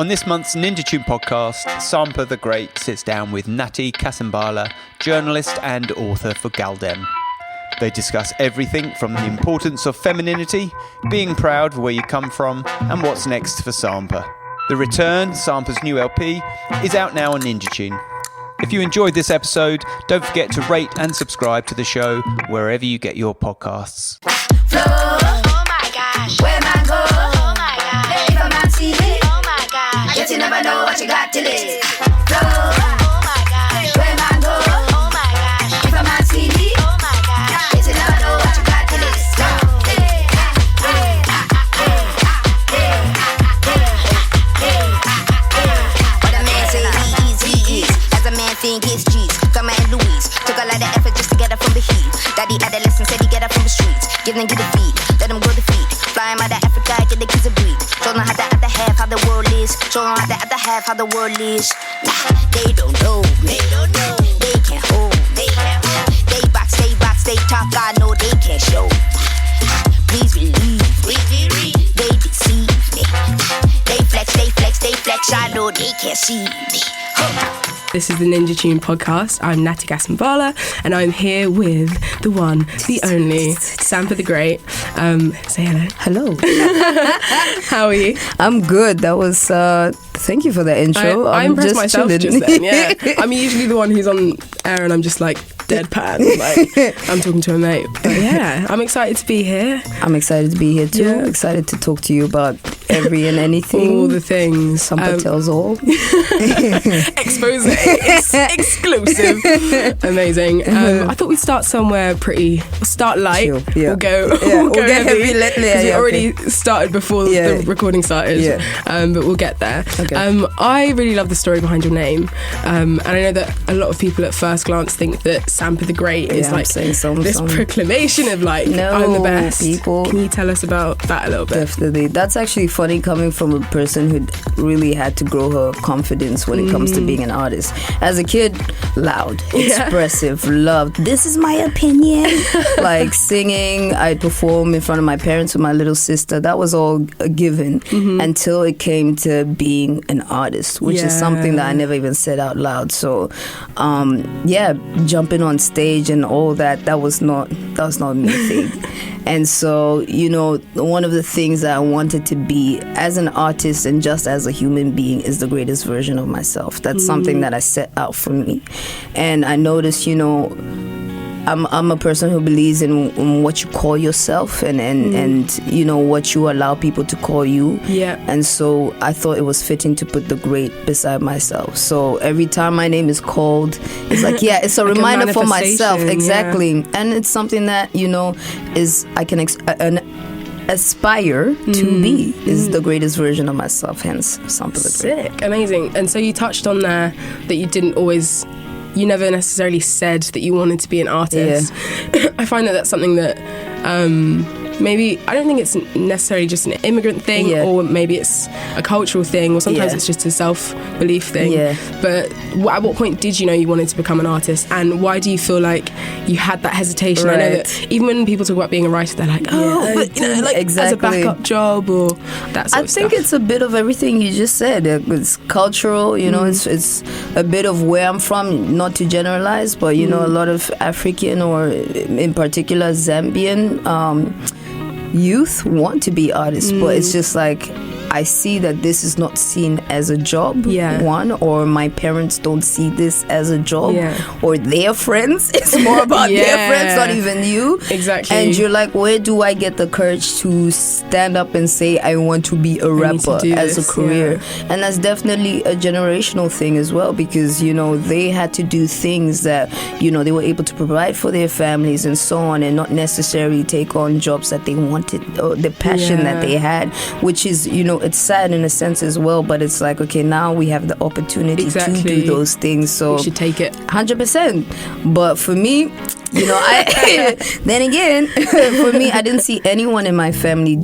On this month's Ninja Tune podcast, Sampa the Great sits down with Nati Kasambala, journalist and author for Galdem. They discuss everything from the importance of femininity, being proud of where you come from, and what's next for Sampa. The Return, Sampa's new LP, is out now on Ninja Tune. If you enjoyed this episode, don't forget to rate and subscribe to the show wherever you get your podcasts. Flow, oh my gosh, where man go, oh my gosh, if a man see it, oh my gosh, yet you never know what you got till it. Flow, oh my gosh, where man go, oh my gosh, if a man see it, oh my gosh, yet you never know what you got till it. What a man say he is, as a man think it's G's. Thelma and Louise took a lot of effort just to get her from the heat. Daddy adolescent said he get her from the streets. Give them, get the feet, let them go to feet. Fly 'em out of Africa, get the kids a breed. Show them how the other half, how the world is. Show them how the other half, how the world is. Nah, they don't know, they don't know. They can't hold, they can't hold. They box, they talk, I know they can't show. Please believe, they deceive me. They flex, I know they can't see me. This is the Ninja Tune podcast. I'm Nati Kasambala, and I'm here with the one, the only, Sampa the Great. Say hello. Hello. How are you? I'm good. That was, thank you for the intro. I I'm impressed myself chilling. just then, yeah. I'm usually the one who's on air and I'm just like deadpan, like I'm talking to a mate. But yeah, I'm excited to be here. I'm excited to be here too. Yeah. Excited to talk to you about every and anything. All the things. Sampa tells all. Expose it. Exclusive. Amazing. I thought we'd start somewhere start light. Chill, yeah. We'll go get heavy. Because we already started before the recording started. Yeah. But we'll get there. Okay. I really love the story behind your name. And I know that a lot of people at first glance think that Sampa the Great is like this proclamation of like, I'm the best. People. Can you tell us about that a little bit? Definitely. That's actually funny coming from a person who really had to grow her confidence when it comes to being an artist. As a kid, loud, expressive, loved. This is my opinion. Like singing, I'd perform in front of my parents with my little sister. That was all a given until it came to being an artist, which is something that I never even said out loud. So, jumping on stage and all that was not me thing. And so, one of the things that I wanted to be as an artist and just as a human being is the greatest version of myself. That's something that I set out for me. And I noticed, I'm a person who believes in what you call yourself and what you allow people to call you. Yeah. And so I thought it was fitting to put the great beside myself. So every time my name is called, it's like, it's a like reminder for myself. Exactly. Yeah. And it's something that, is I can aspire to be is the greatest version of myself, hence Sampa the Great. Sick. Amazing. And so you touched on there that you never necessarily said that you wanted to be an artist. Yeah. I find that that's something that maybe, I don't think it's necessarily just an immigrant thing, or maybe it's a cultural thing, or sometimes it's just a self-belief thing. Yeah. But at what point did you know you wanted to become an artist, and why do you feel like you had that hesitation? Right. I know that even when people talk about being a writer, they're like, exactly. as a backup job or that sort of stuff. I think it's a bit of everything you just said. It's cultural, it's a bit of where I'm from, not to generalize, but a lot of African or in particular Zambian youth want to be artists, but it's just like I see that this is not seen as a job, one, or my parents don't see this as a job, or their friends. It's more about their friends, not even you. Exactly. And you're like, where do I get the courage to stand up and say I want to be a rapper as a career? Yeah. And that's definitely a generational thing as well, because, they had to do things that, they were able to provide for their families and so on, and not necessarily take on jobs that they wanted, or the passion that they had, which is, it's sad in a sense as well, but it's like, okay, now we have the opportunity to do those things, so we should take it 100%. But for me, then again, for me, I didn't see anyone in my family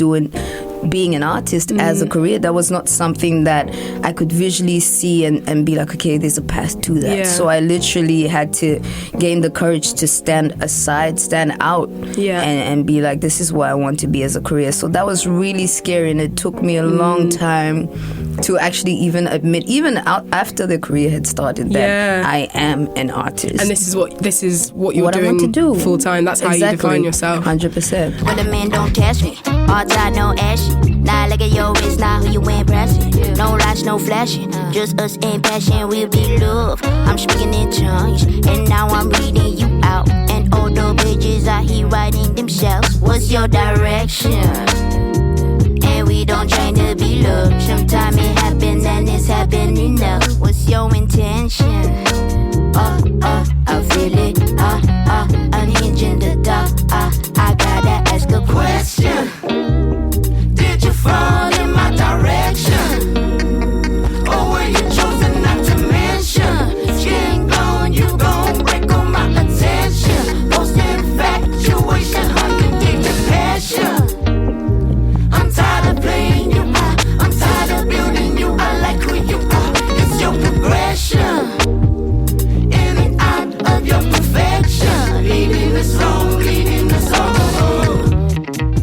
being an artist as a career. That was not something that I could visually see and be like, okay, there's a path to that. So I literally had to gain the courage to stand out and be like, this is what I want to be as a career. So that was really scary, and it took me a long time to actually even admit, even out after the career had started, that I am an artist. And this is what you're doing I want to do full time. That's how you define yourself. 100%. When the men don't catch me, all time no action. Now look at your wrist, now who you impressing? No lights, no flashing, just us in passion. We'll be love. I'm speaking in tongues, and now I'm reading you out. And all the pages I hear writing themselves. What's your direction? And we don't try to be loved. Sometimes it happens and it's happening now. What's your intention? I feel it. Unhinging the door. I gotta ask a question. Did you fall in my direction? Or were you chosen not to mention? Skin gone, you gon' break on my attention. Lost infatuation, uncontained passion. I'm tired of playing you out. I'm tired of building you. I like who you are. It's your progression. In and out of your perfection. Leading us wrong, leading us on.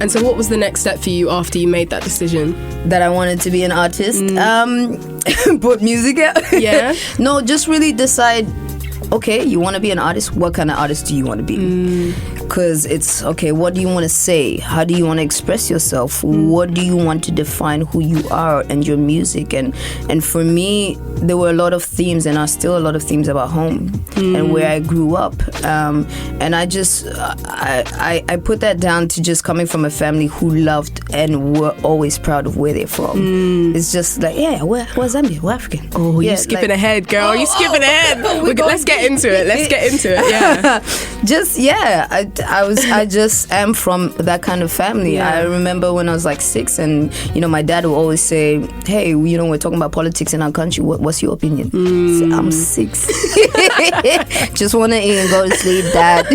And so what was the next step for you after you made that decision? That I wanted to be an artist? Put music out? Yeah. No, just really decide, okay, you want to be an artist? What kind of artist do you want to be? Because it's, okay, what do you want to say? How do you want to express yourself? What do you want to define who you are and your music? And for me, there were a lot of themes, and are still a lot of themes about home and where I grew up. And I just, I put that down to just coming from a family who loved and were always proud of where they're from. It's just like, yeah, we're Zambian, we're African. Oh, you're skipping ahead, girl. You're skipping ahead. Let's get into it. Yeah. Just, yeah. I just am from that kind of family. I remember when I was like 6, and my dad would always say, hey, we're talking about politics in our country. What's your opinion? So I'm 6. Just want to eat and go to sleep, Dad.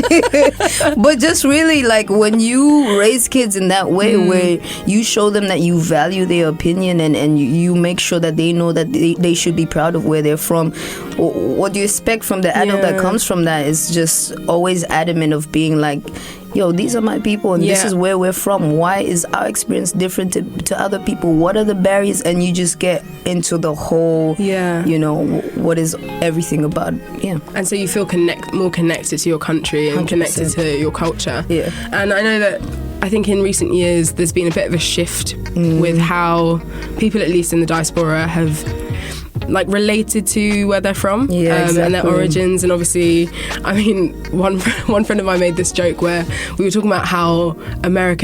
But just really, like, when you raise kids in that way, where you show them that you value their opinion, and you make sure that they know that they should be proud of where they're from, what do you expect from the adult that comes from that is just always adamant of being like, yo, these are my people, and this is where we're from. Why is our experience different to other people? What are the barriers? And you just get into the whole, what is everything about, And so you feel more connected to your country and 100%. Connected to your culture. Yeah. And I know that, I think in recent years, there's been a bit of a shift with how people, at least in the diaspora, have related to where they're from and their origins. And obviously, I mean, one friend of mine made this joke where we were talking about how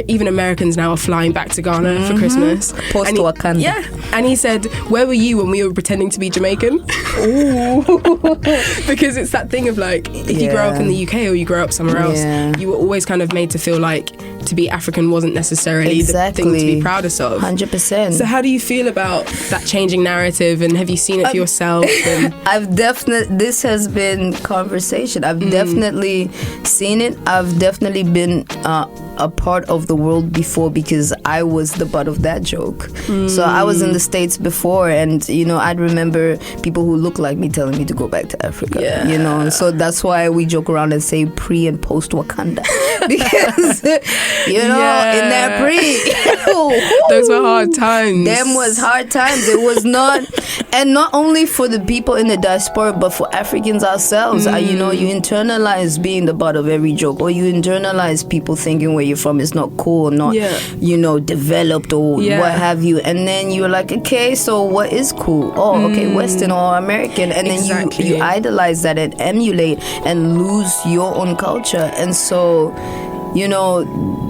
even Americans now are flying back to Ghana for Christmas. Post Wakanda. Yeah. And he said, where were you when we were pretending to be Jamaican? Ooh. Because it's that thing of like, if you grow up in the UK or you grow up somewhere else, you were always kind of made to feel like to be African wasn't necessarily the thing to be proudest of. 100%. So how do you feel about that changing narrative, and have you seen it for yourself? This has been conversation. I've definitely seen it. I've definitely been a part of the world before, because I was the butt of that joke. So I was in the States before, and I'd remember people who look like me telling me to go back to Africa. So that's why we joke around and say pre and post Wakanda, because in that those were hard times. Them was hard times. It was not, and not only for the people in the diaspora, but for Africans ourselves. You internalize being the butt of every joke, or you internalize people thinking where you're from is not cool, not developed, or what have you. And then you're like, okay, so what is cool? Oh, okay, Western or American. And then you idolize that and emulate and lose your own culture. And so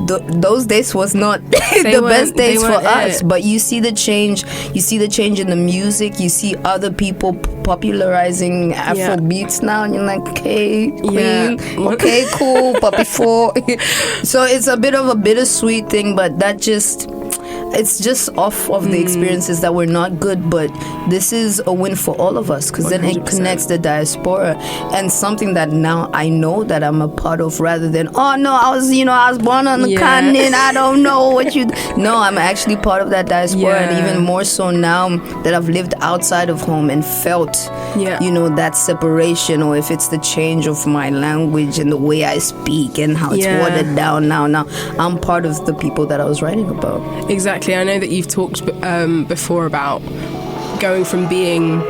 those days was not the best days for us. But you see the change. You see the change in the music. You see other people popularizing Afro beats now, and you're like, okay, queen, okay, cool, but before. So it's a bit of a bittersweet thing, but it's just off of the experiences that were not good. But this is a win for all of us, because then it connects the diaspora, and something that now I know that I'm a part of, rather than, oh no, I was born on the continent, I don't know what you. No, I'm actually part of that diaspora, and even more so now that I've lived outside of home and felt, that separation, or if it's the change of my language and the way I speak and how it's watered down now. Now I'm part of the people that I was writing about. Exactly. I know that you've talked before about going from being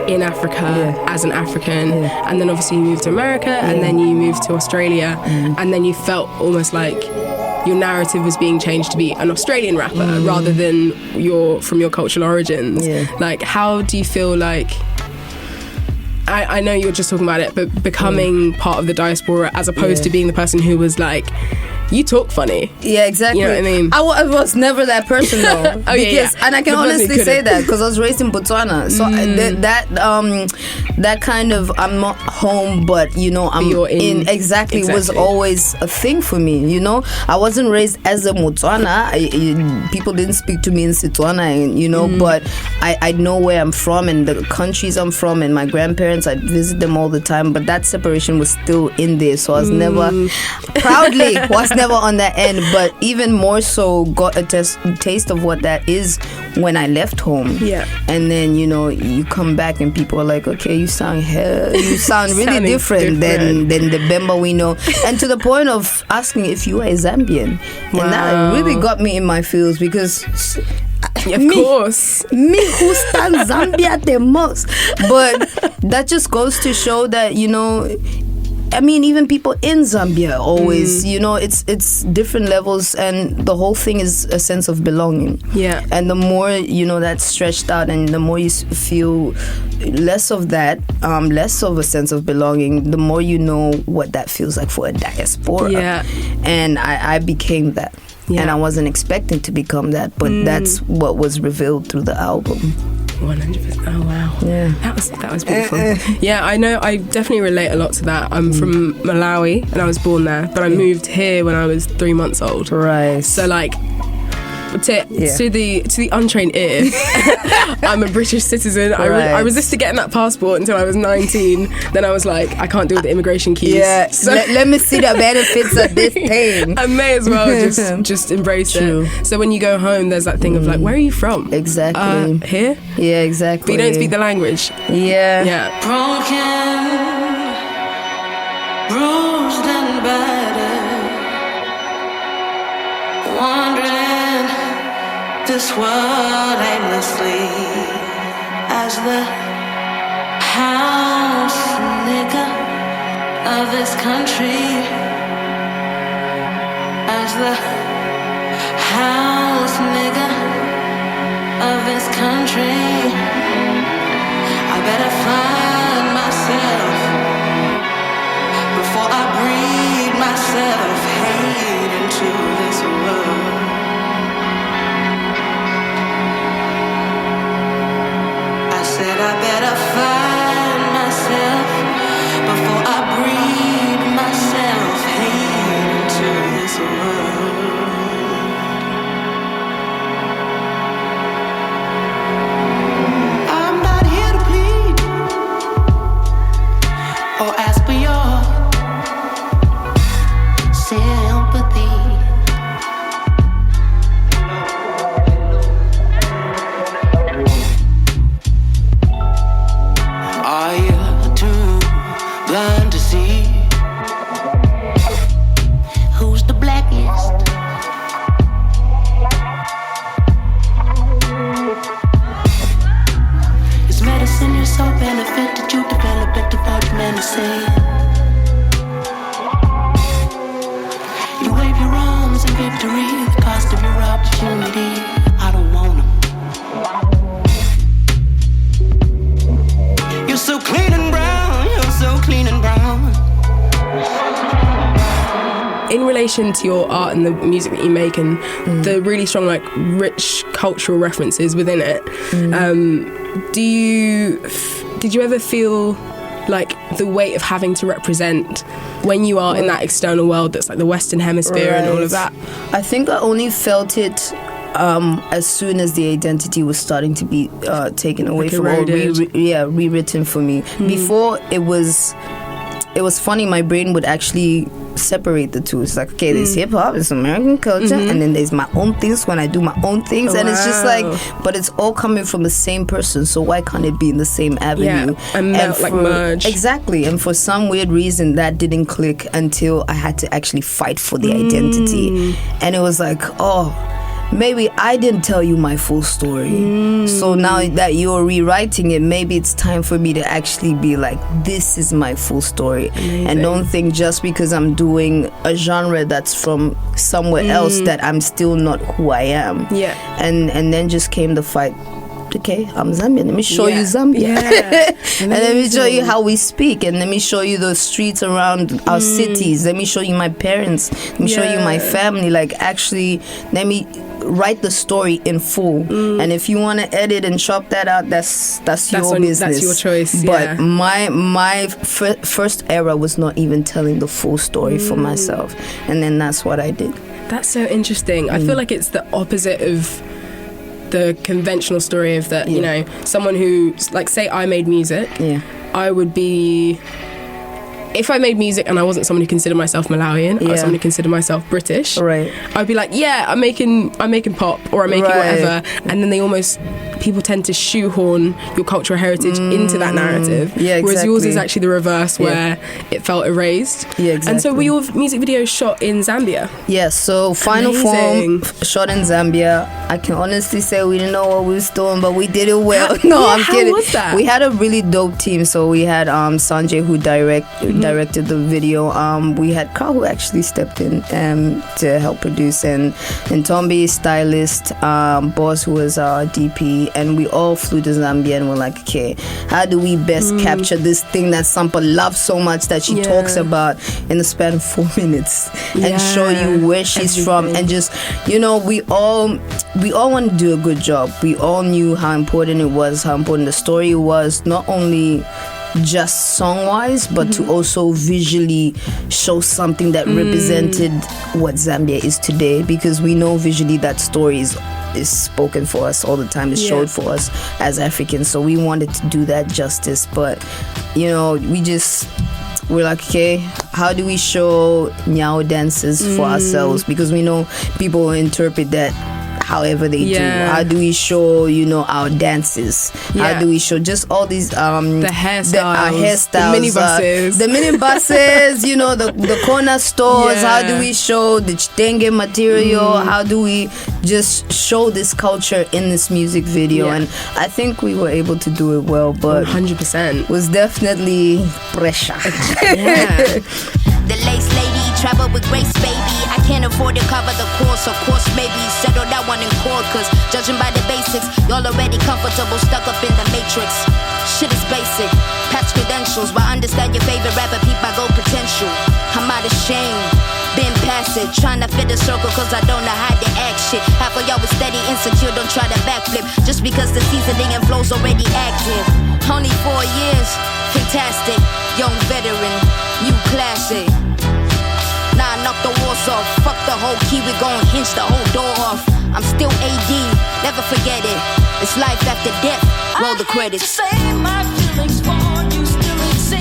in Africa as an African, and then obviously you moved to America, and then you moved to Australia, and then you felt almost like your narrative was being changed to be an Australian rapper rather than from your cultural origins. Like, how do you feel like, I know you're just talking about it, but becoming part of the diaspora as opposed to being the person who was like, you talk funny. Yeah, exactly. You know what I mean? I was never that person though. And I can honestly say that because I was raised in Botswana. So that kind of, I'm not home, but you know, I'm in exactly was always a thing for me. You know, I wasn't raised as a Botswana. People didn't speak to me in Setswana, and you know, but I know where I'm from and the countries I'm from, and my grandparents, I visit them all the time. But that separation was still in there, so I was never proudly never on that end, but even more so got a taste of what that is when I left home. And then, you know, you come back and people are like, okay, you sound really different than the Bemba we know. And to the point of asking if you are a Zambian. Wow. And that really got me in my feels because of course, me who stands Zambia the most. But that just goes to show that, you know, I mean, even people in Zambia always, you know, it's different levels, and the whole thing is a sense of belonging. And the more, you know, that's stretched out, and the more you feel less of that, less of a sense of belonging, the more you know what that feels like for a diaspora. And I became that. And I wasn't expecting to become that, but that's what was revealed through the album. 100%. Oh wow. Yeah. That was beautiful. Yeah, I know. I definitely relate a lot to that. I'm from Malawi and I was born there, but I moved here when I was 3 months old. Right. So like, to the untrained ear, I'm a British citizen. I resisted getting that passport until I was 19. Then I was like, I can't deal with the immigration keys. So let me see the benefits of this thing. I may as well just embrace it. So when you go home, there's that thing of like, where are you from? Exactly. Here? Yeah, exactly. But you don't speak the language. Yeah. Broken, bruised and battered, wandering this world aimlessly as the house nigga of this country, as the house nigga of this country. I better find myself before I breed myself hate into this world. I better find myself before I breed myself hate into this world. I'm not here to plead or ask for your sympathy. Are you too blind to see who's the blackest? Is medicine your so benefit that you develop it devout menacing? You wave your arms in victory, the cost of your opportunity. I don't want them. You're so clean and brown, you're so clean and brown. In relation to your art and the music that you make and the really strong, like, rich cultural references within it, did you ever feel like the weight of having to represent when you are in that external world that's like the Western Hemisphere and all of that? I think I only felt it as soon as the identity was starting to be taken away from or rewritten for me. Before it was funny. My brain would actually separate the two. It's like, okay, there's hip hop, it's American culture, and then there's my own things when I do my own things, and it's just like, but it's all coming from the same person. So why can't it be in the same avenue? And merge. Exactly. And for some weird reason, that didn't click until I had to actually fight for the identity, and it was like, oh. maybe I didn't tell you my full story. So now that you're rewriting it, maybe it's time for me to actually be like, this is my full story. Amazing. And don't think just because I'm doing a genre that's from somewhere else that I'm still not who I am. Yeah. And then just came the fight. Okay, I'm Zambian. Let me show you Zambia. Yeah. And let me show you how we speak. And let me show you the streets around our cities. Let me show you my parents. Let me show you my family. Like, actually, let me write the story in full. And if you want to edit and chop that out, that's your business. That's your choice. But my first era was not even telling the full story for myself. And then that's what I did. That's so interesting. I feel like it's the opposite of the conventional story of that, you know, someone who, like, say I made music, I would be, if I made music and I wasn't someone who considered myself Malawian, I was someone who considered myself British, right? I'd be like, I'm making pop, or I'm making whatever, and then people tend to shoehorn your cultural heritage into that narrative, whereas yours is actually the reverse, where it felt erased. And so were your music videos shot in Zambia? Yes, so Final Form shot in Zambia. I can honestly say we didn't know what we was doing, but we did it well. I'm kidding. How was that? We had a really dope team. So we had Sanjay who directed the video. We had Carl who actually stepped in to help produce, and Tombi, stylist, Boss who was our DP, and we all flew to Zambia and we're like, okay, how do we best capture this thing that Sampa loves so much that she talks about in the span of 4 minutes and show you where she's from, and just, you know, we all want to do a good job. We all knew how important it was, how important the story was, not only just song-wise, but to also visually show something that represented what Zambia is today, because we know visually that story is spoken for us all the time, is showed for us as Africans. So we wanted to do that justice, but, you know, we're like, okay, how do we show Nyao dances for ourselves? Because we know people will interpret that however they do. How do we show, you know, our dances? How do we show just all these the hairstyles, the minibuses, you know, the corner stores? How do we show the chitenge material? How do we just show this culture in this music video? And I think we were able to do it well, but 100% was definitely pressure. The lace lady travel with grace, baby. I can't afford to cover the course. Of course, maybe settle that one in court, cause judging by the basics, y'all already comfortable, stuck up in the matrix. Shit is basic, past credentials, but understand your favorite rapper, peep my gold potential. I'm not ashamed, been past it, trying to fit a circle cause I don't know how to act shit. Half of y'all was steady, insecure, don't try to backflip, just because the seasoning and flow's already active. Only 4 years, fantastic, young veteran, new classic. Nah, knock the walls off, fuck the whole key, we gon' hinge the whole door off. I'm still AD, never forget it. It's life after death, roll the credits. Say my feelings for you still exist.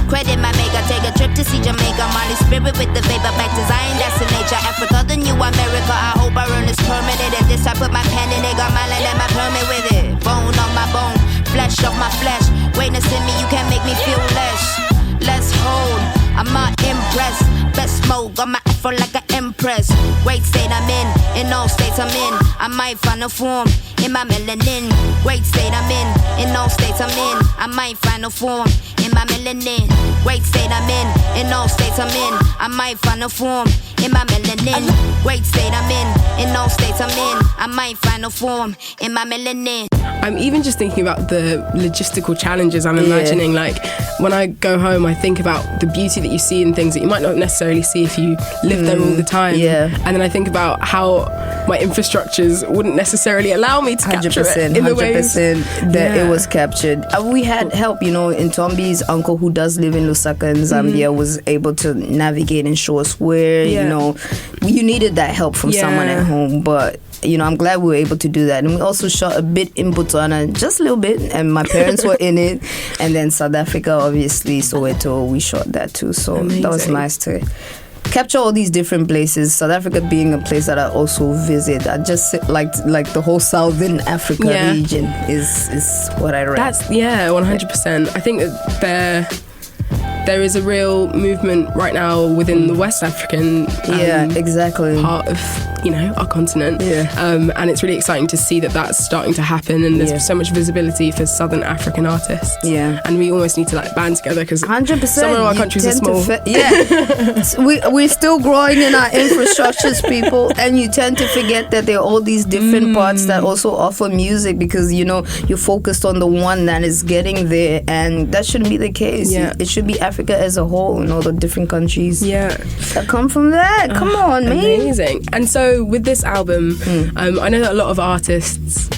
Credit my maker, take a trip to see Jamaica. Molly spirit with the vapor, back to Zion, that's in nature. Africa, the new America, I hope I earn this permanent. And this I put my pen in it, got my land and my permit with it. Bone on my bone, flesh off my flesh. Witness in me, you can't make me feel less. Let's hold, I'm not impressed. Best smoke, got my afro like an empress. Great state I'm in all states I'm in. I might find a form in my melanin. Great state I'm in all states I'm in. I might find a form in my melanin. Great state I'm in all states I'm in. I might find a form in my melanin. Great state I'm in all states I'm in. I might find a form in my melanin. I'm even just thinking about the logistical challenges I'm imagining. Like, when I go home, I think about the beauty that you see in things that you might not necessarily see if you live there all the time. And then I think about how my infrastructures wouldn't necessarily allow me to capture it in the ways that it was captured. We had help, you know, in Tombi's uncle who does live in Lusaka in Zambia was able to navigate and show us where, you know, you needed that help from someone at home, but you know, I'm glad we were able to do that. And we also shot a bit in Botswana, just a little bit, and my parents were in it. And then South Africa, obviously, Soweto, we shot that too. So that was nice to capture all these different places. South Africa being a place that I also visit. I just like the whole Southern Africa region is what I read. That's 100%. I think that there is a real movement right now within the West African exactly part of our continent, and it's really exciting to see that that's starting to happen, and there's so much visibility for Southern African artists, and we almost need to like band together because 100%. some of our countries are small. We're still growing in our infrastructures, people, and you tend to forget that there are all these different parts that also offer music, because you're focused on the one that is getting there, and that shouldn't be the case. It should be Africa as a whole and all the different countries that come from that. Come on, man. Amazing. And so with this album, I know that a lot of artists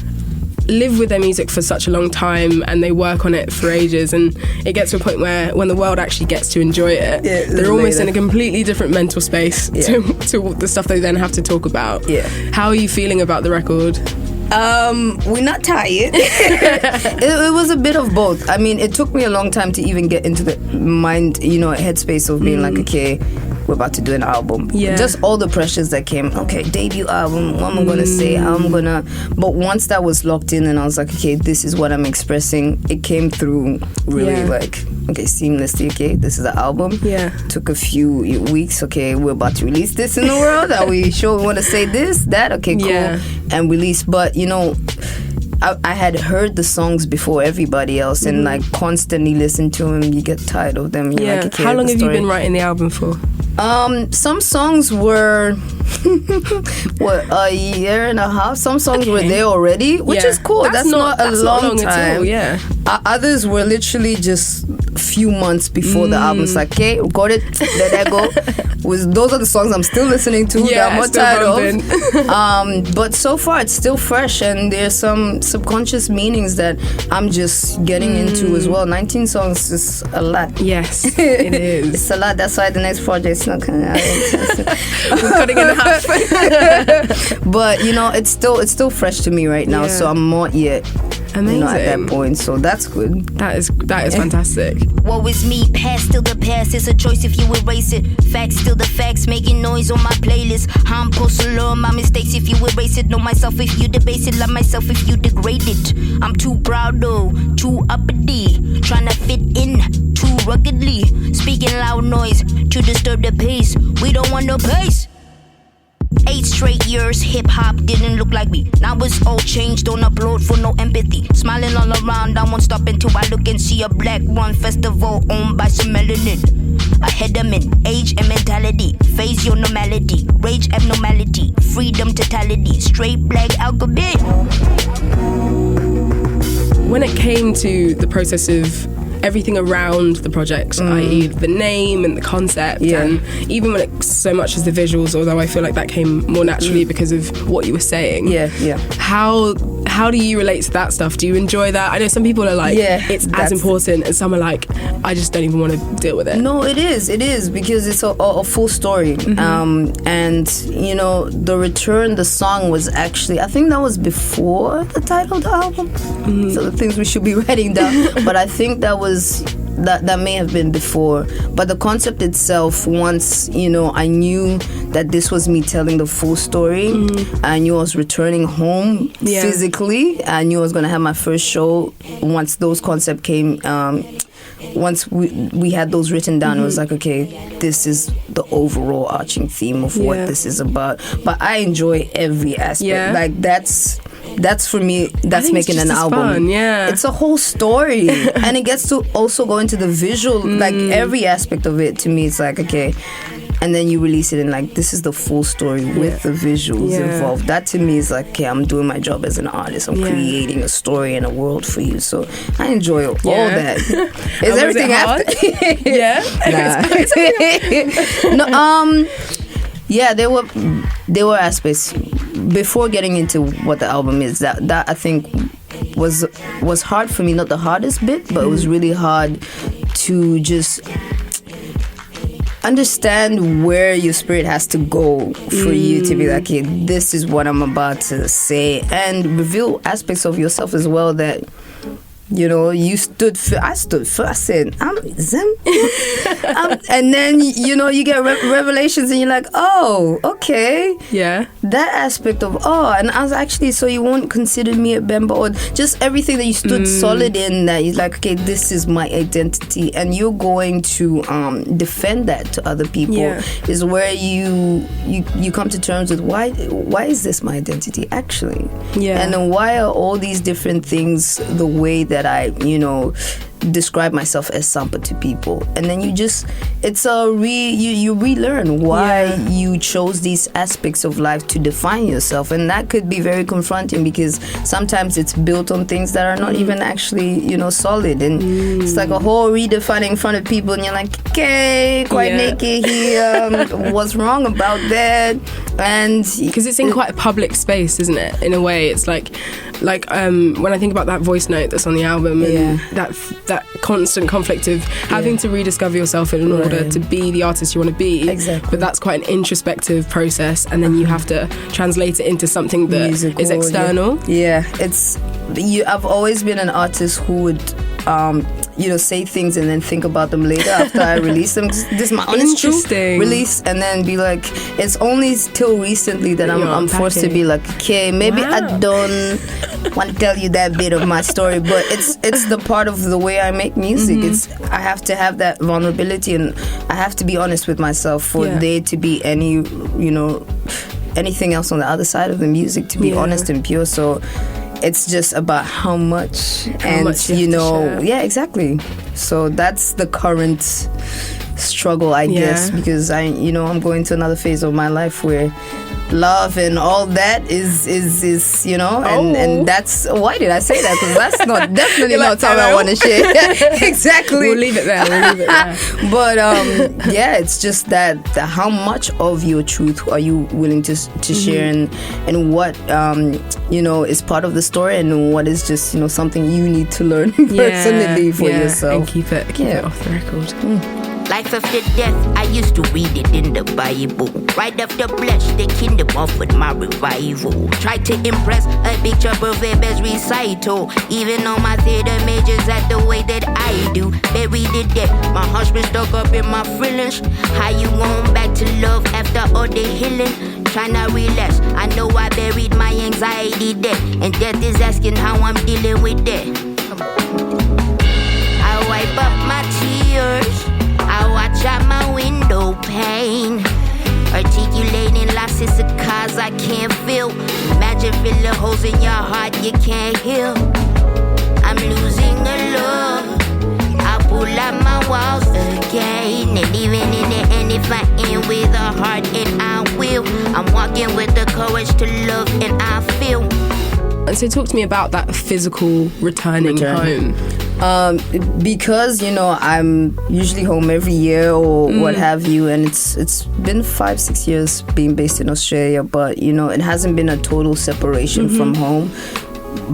live with their music for such a long time and they work on it for ages, and it gets to a point where when the world actually gets to enjoy it, they're almost in a completely different mental space to the stuff they then have to talk about. How are you feeling about the record? We're not tired. It was a bit of both. I mean, it took me a long time to even get into the mind, headspace of being like, okay, we're about to do an album. Just all the pressures that came. Okay, debut album, what am I gonna say, how I'm gonna... But once that was locked in and I was like, okay, this is what I'm expressing, it came through really seamlessly. Okay, this is the album. Took a few weeks. Okay, we're about to release this in the world. Are we sure we want to say this, that? Okay, cool. And release. But I had heard the songs before everybody else, and like constantly listen to them. You get tired of them. You're like, okay, how long have you been writing the album for? Some songs were a year and a half. Some songs were there already, which is cool. That's not a long time. At all, others were literally just a few months before the album's like, okay, record it, let that go. Those are the songs I'm still listening to. That I'm not tired of. But so far it's still fresh, and there's some subconscious meanings that I'm just getting into as well. 19 songs is a lot. Yes, it is. It's a lot. That's why the next project's not coming out. We're cutting in half. But it's still fresh to me right now, so I'm not yet amazing at that point, so that's good. That is fantastic. Woe is me, past still the past. It's a choice if you erase it. Facts still the facts, making noise on my playlist. I'm supposed to learn my mistakes if you erase it. Know myself if you debase it. Love myself if you degrade it. I'm too proud though, too uppity, trying to fit in too ruggedly. Speaking loud noise to disturb the pace. We don't want no pace. 8 straight years, hip-hop didn't look like me. Now it's all changed, don't upload for no empathy. Smiling all around, I won't stop until I look and see a black run festival owned by some melanin. Ahead of men, age and mentality. Phase your normality, rage abnormality. Freedom totality, straight black alphabet. When it came to the process of everything around the project, i.e. the name and the concept, and even when it's so much as the visuals, although I feel like that came more naturally because of what you were saying. How do you relate to that stuff? Do you enjoy that? I know some people are like, it's as important, and some are like, I just don't even want to deal with it. No, it is because it's a full story. And the return, the song was actually, I think that was before the title of the album. So the things we should be writing down, but I think that may have been before. But the concept itself, once I knew that this was me telling the full story, I knew I was returning home physically, I knew I was going to have my first show. Once those concepts came, once we had those written down, it was like, okay, this is the overall arching theme of what this is about. But I enjoy every aspect. Like that's for me, that's making an album. Fun, it's a whole story. And it gets to also go into the visual, like every aspect of it. To me, it's like, okay, and then you release it and like, this is the full story with the visuals involved. That to me is like, okay, I'm doing my job as an artist. I'm creating a story and a world for you. So I enjoy all that. Is everything after? There were aspects before getting into what the album is that I think was hard for me. Not the hardest bit, but it was really hard to just understand where your spirit has to go for you to be like, okay, this is what I'm about to say, and reveal aspects of yourself as well that you stood I stood first. I said, I'm Zim. And then, you get revelations and you're like, oh, okay. Yeah. That aspect of, and I was actually, so you won't consider me a Bemba, or just everything that you stood solid in, that you're like, okay, this is my identity. And you're going to defend that to other people, is where you come to terms with why is this my identity actually? Yeah. And then why are all these different things the way that I, describe myself as Sampa to people? And then it's you relearn why you chose these aspects of life to define yourself. And that could be very confronting, because sometimes it's built on things that are not even actually, solid. And it's like a whole redefining in front of people, and you're like, okay, quite naked here. What's wrong about that? And because it's in quite a public space, isn't it? In a way, it's like when I think about that voice note that's on the album, and that constant conflict of having to rediscover yourself in order to be the artist you want to be. Exactly. But that's quite an introspective process, and then you have to translate it into something that is external. I've always been an artist who would say things and then think about them later after I release them. This is my honest truth release, and then be like, it's only till recently that I'm forced to be like, okay, maybe I don't want to tell you that bit of my story, but it's the part of the way I make music. I have to have that vulnerability, and I have to be honest with myself for there to be any anything else on the other side of the music to be honest and pure. So it's just about how much exactly. So that's the current struggle, I guess, because I'm going to another phase of my life where love and all that is and that's, why did I say that? Because that's definitely not something I want to share. Exactly. We'll leave it there. But it's just that how much of your truth are you willing to share, and what is part of the story, and what is just something you need to learn personally for yourself, and keep it off the record. Life after death, I used to read it in the Bible. Right after blessed, the kingdom offered my revival. Tried to impress a picture perfect as recital. Even on my theater majors at the way that I do. Buried the dead, my heart's been stuck up in my feelings. How you going back to love after all the healing? Tryna relax, I know I buried my anxiety there, and death is asking how I'm dealing with that. I wipe up my tears, I watch out my window pane. Articulating losses of cause I can't feel. Imagine feeling holes in your heart you can't heal. I'm losing a love, I pull out my walls again. And even in the end, if I end with a heart, and I will, I'm walking with the courage to love, and I feel. And so talk to me about that physical returning home. Because I'm usually home every year or what have you, and it's been 5-6 years being based in Australia, but it hasn't been a total separation from home.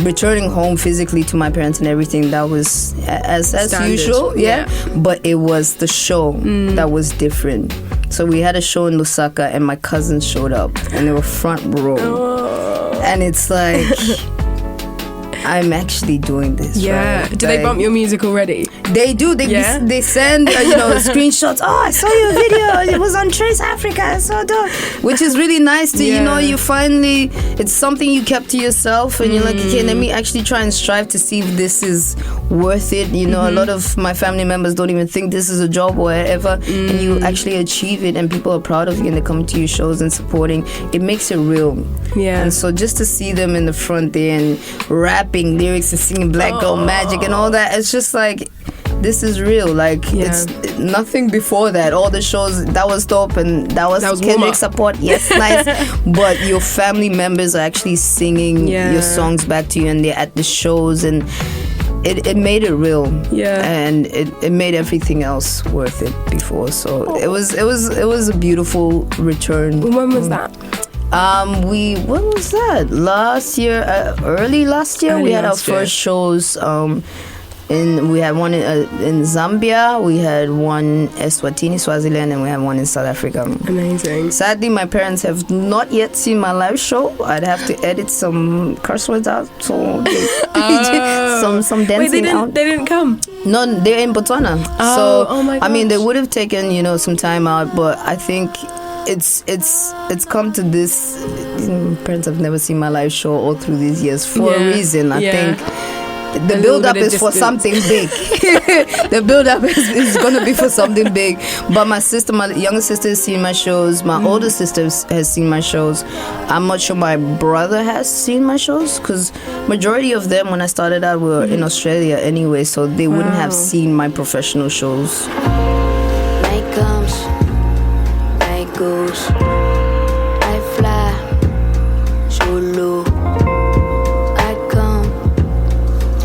Returning home physically to my parents and everything, that was as usual, but it was the show that was different. So we had a show in Lusaka, and my cousins showed up, and they were front row, and it's like, I'm actually doing this. Yeah. Right? Do they bump your music already? They do. They send screenshots. Oh, I saw your video. It was on Trace Africa. I saw that, which is really nice to you finally, it's something you kept to yourself, and you're like, okay, let me actually try and strive to see if this is worth it. A lot of my family members don't even think this is a job or whatever, and you actually achieve it, and people are proud of you, and they come to your shows and supporting. It makes it real. Yeah. And so just to see them in the front there and rapping lyrics and singing Black Girl Magic and all that, it's just like, this is real. Like, it's nothing before that. All the shows, that was dope, and that was Kendrick support. Yes, nice. But your family members are actually singing your songs back to you, and they're at the shows, and it made it real. Yeah. And it made everything else worth it before. So it was a beautiful return. When was that? When was that? Last year, early last year, we had our first shows. We had one in Zambia, we had one Eswatini, Swaziland, and we had one in South Africa. Amazing. Sadly, my parents have not yet seen my live show. I'd have to edit some curse words out, so some dancing out. They didn't come. No, they're in Botswana. Oh my gosh. I mean, they would have taken some time out, but I think it's come to this. Parents have never seen my live show all through these years for a reason. I think the build-up is for something big. The build-up is going to be for something big. But my younger sister has seen my shows. My older sister has seen my shows. I'm not sure my brother has seen my shows, because majority of them, when I started out, were in Australia anyway, so they wouldn't have seen my professional shows. Night comes, night goes, I fly so low. I come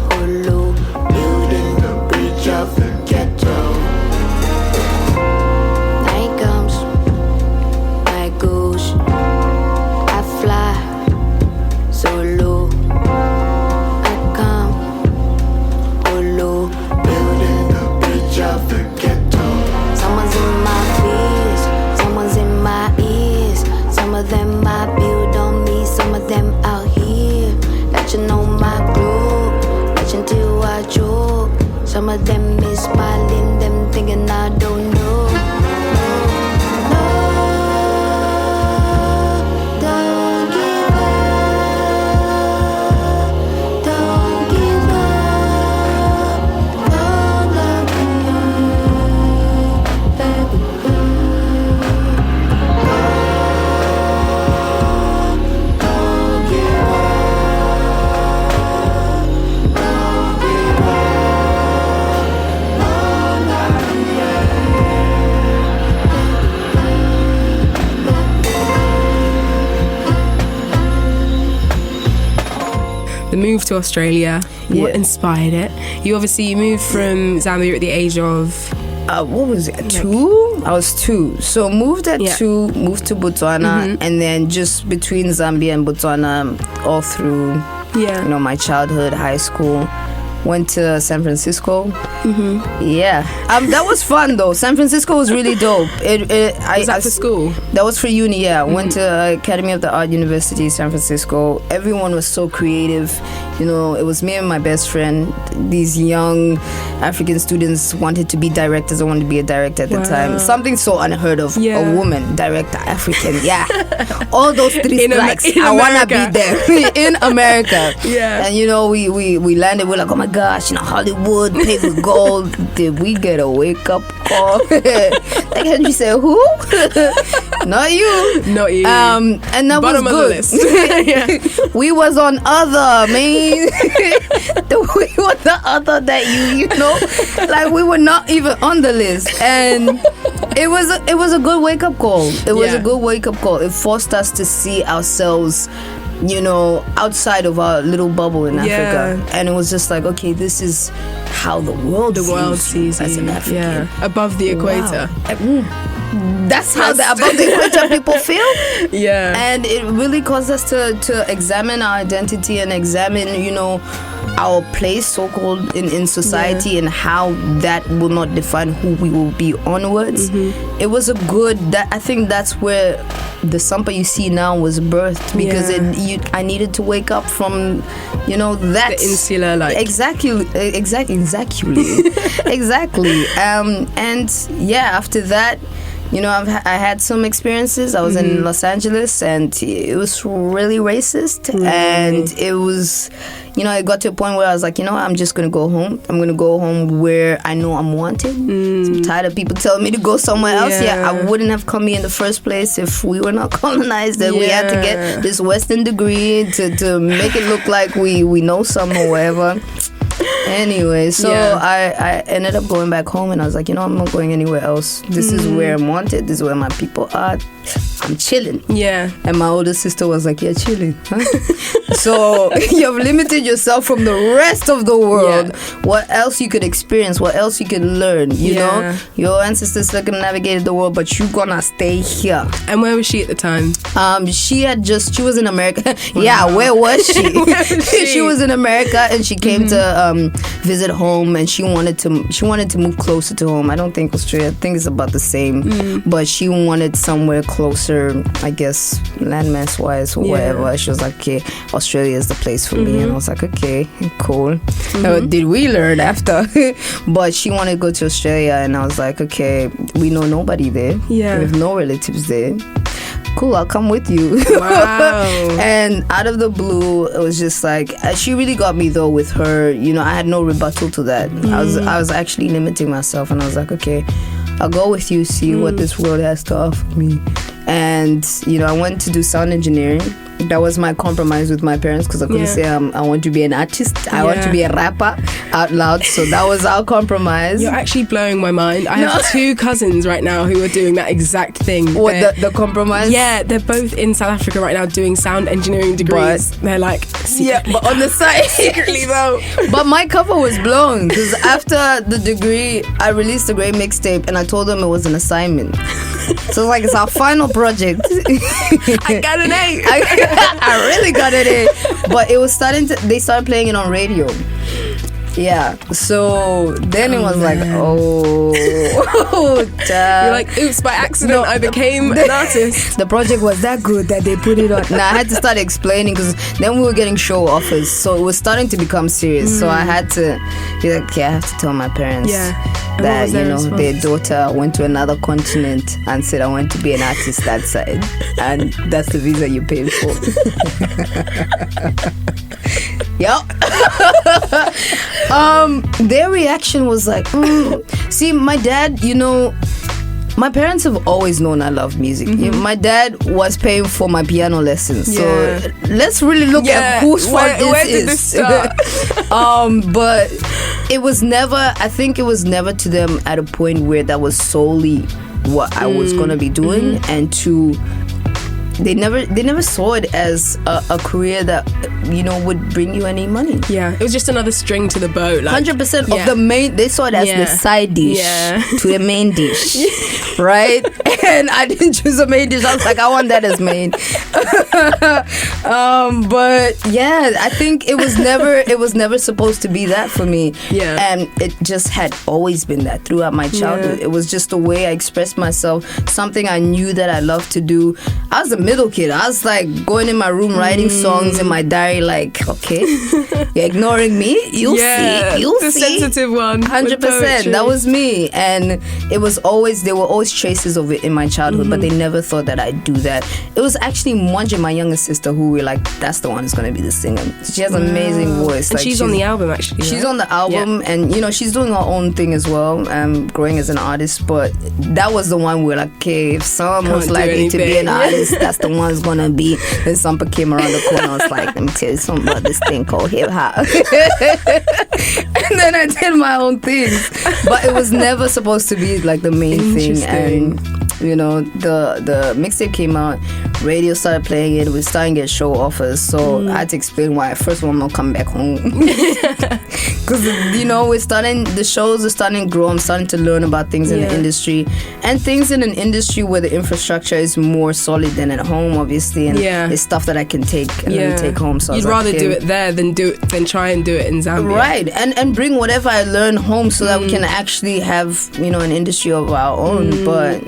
hollow, building the bridge of the ghetto. Night comes, night goes, I fly so low. I come hollow, building the bridge of the ghetto. Someone's in my fears, someone's in my ears. Some of them might build on me, some of them out here. Let you know my group, let you till I choke. Some of them is smiling, them thinking I don't know. No, don't give up, don't give up, don't love me, baby. The move to Australia, what inspired it? You moved from Zambia at the age of... what was it? 2? I was 2. So moved at 2, moved to Botswana, and then just between Zambia and Botswana, all through my childhood, high school. Went to San Francisco. That was fun though. San Francisco was really dope. Was that for school? That was for uni. Went to Academy of the Art University, San Francisco. Everyone was so creative. It was me and my best friend. These young African students wanted to be directors. I wanted to be a director at the time. Something so unheard of. A woman director, African. All those 3 strikes. I wanna be there in America. And we landed. We're like, oh my gosh, Hollywood, paved with gold. Did we get a wake up call? Like Henry said, who? Not you. And that Bottom was good. Of the list. We was on other, man. We were the other that like we were not even on the list. And it was a good wake up call. It was a good wake up call. It forced us to see ourselves outside of our little bubble in Africa. And it was just like, okay, this is how the world sees as an African. Above the equator. That's how the above the equator people feel. And it really caused us to examine our identity and examine, our place, so-called, in society, and how that will not define who we will be onwards. It was a good, I think that's where the Sampa you see now was birthed, because I needed to wake up from, that. The insular, like. Exactly. And after that, I had some experiences. I was in Los Angeles, and it was really racist. And it was, it got to a point where I was like, I'm just going to go home. I'm going to go home where I know I'm wanted. I'm tired of people telling me to go somewhere else. I wouldn't have come here in the first place if we were not colonized. And we had to get this Western degree to make it look like we know some or whatever. Anyway, so I ended up going back home, and I was like, I'm not going anywhere else. This is where I'm wanted. This is where my people are. I'm chilling. And my older sister was like, chilling. Huh? So you've limited yourself from the rest of the world. What else you could experience? What else you could learn? You know, your ancestors circumnavigated the world, but you're gonna stay here. And where was she at the time? She was in America. Where was she? She was in America, and she came to visit home, and she wanted to move closer to home. I don't think Australia. I think it's about the same, but she wanted somewhere closer, I guess, landmass wise or whatever. She was like, okay, Australia is the place for me, and I was like, okay, cool. Did we learn after? But she wanted to go to Australia, and I was like, okay, we know nobody there. Yeah, we have no relatives there. Cool, I'll come with you. Wow. And out of the blue, it was just like, she really got me though with her, you know, I had no rebuttal to that. I was actually limiting myself, and I was like, okay, I'll go with you, see what this world has to offer me. And, you know, I went to do sound engineering. That was my compromise with my parents, because I couldn't say I want to be an artist. I want to be a rapper out loud. So that was our compromise. You're actually blowing my mind. I have 2 cousins right now who are doing that exact thing. What, the compromise? Yeah, they're both in South Africa right now doing sound engineering degrees. But they're like, secretly, but on the side. Secretly though. But my cover was blown, because after the degree, I released a great mixtape, and I told them it was an assignment. So like, it's our final project. I got an A. I really got an A. But it was they started playing it on radio. Yeah, so then it was like, you're like, oops, by accident I became an artist. The project was that good that they put it on. Now I had to start explaining, because then we were getting show offers, so it was starting to become serious. So I had to be like, okay, I have to tell my parents that, you know, their daughter went to another continent and said, I want to be an artist that side, and that's the visa you paid for. Yep. Their reaction was like, See, my dad, you know, my parents have always known I love music. My dad was paying for my piano lessons. So let's really look at whose fault this is. Did this start? But it was never, I think it was never to them at a point where that was solely what I was going to be doing. And they never saw it as a career that, you know, would bring you any money. Yeah, it was just another string to the bow. 100% of the main, they saw it as the side dish to the main dish, right? And I didn't choose a main dish. I was like, I want that as main. But yeah, I think it was never supposed to be that for me. Yeah, and it just had always been that throughout my childhood. It was just the way I expressed myself, something I knew that I loved to do. I was a middle kid. I was like going in my room writing songs in my diary, like, okay, you're ignoring me, you'll see, the sensitive one, 100%. That was me. And it was always, there were always traces of it in my childhood, but they never thought that I'd do that. It was actually Mwanje, my younger sister, who were like, that's the one who's going to be the singer. She has an amazing voice. And like, she's on the album, actually. She's on the album, and you know, she's doing her own thing as well, growing as an artist. But that was the one where like, okay, if someone was likely to be an artist, that's the one who's going to be. Then Sampa came around the corner. I was like, let me tell you something about this thing called hip hop. And then I did my own things, but it was never supposed to be like the main thing. And you know, the mixtape came out, radio started playing it, we starting to get show offers, so I had to explain why first of all I'm not coming back home, because you know, the shows are starting to grow. I'm starting to learn about things in the industry, and things in an industry where the infrastructure is more solid than at home, obviously, and it's stuff that I can take and take home. So you'd rather do it there than try and do it in Zambia, right? And bring whatever I learn home so that we can actually have, you know, an industry of our own. But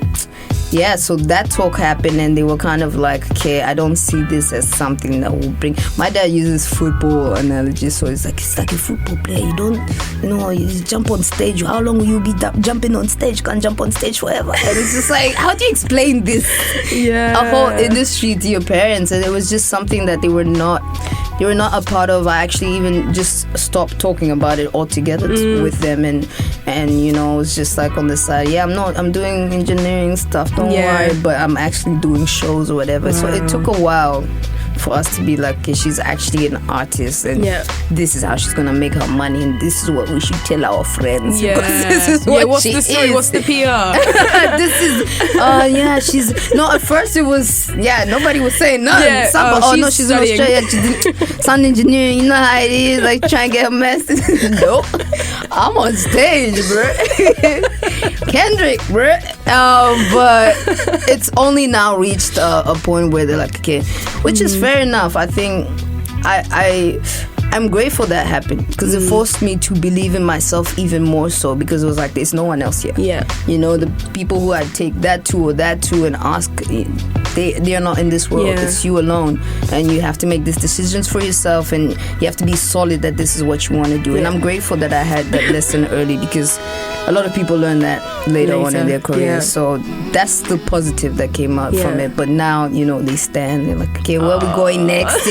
yeah, so that talk happened, and they were kind of like, okay, I don't see this as something that will bring. My dad uses football analogy, so it's like a football player. You don't, you know, you just jump on stage. How long will you be jumping on stage? You can't jump on stage forever. And it's just like, how do you explain this? A whole industry to your parents? And it was just something that they were not a part of. I actually even just stopped talking about it altogether with them, and you know, it was just like on the side, I'm doing engineering stuff, don't worry, but I'm actually doing shows or whatever. So it took a while for us to be like, okay, she's actually an artist, and this is how she's gonna make her money, and this is what we should tell our friends. This is what what's the story? What's the PR? This is she's no. At first it was nobody was saying nothing. She's in Australia. She's sound engineering. You know how it is, like trying to get a message. Nope, I'm on stage, bro. Kendrick, bro. But it's only now reached a point where they're like, okay, which is fair enough. I think I I'm grateful that happened because it forced me to believe in myself even more so, because it was like, there's no one else here. Yeah. You know, the people who I'd take that to or that to and ask, they are not in this world. Yeah. It's you alone, and you have to make these decisions for yourself, and you have to be solid that this is what you want to do. And I'm grateful that I had that lesson early, because a lot of people learn that later on in their career. Yeah. So that's the positive that came out from it. But now, you know, they stand, they're like, okay, where are we going next?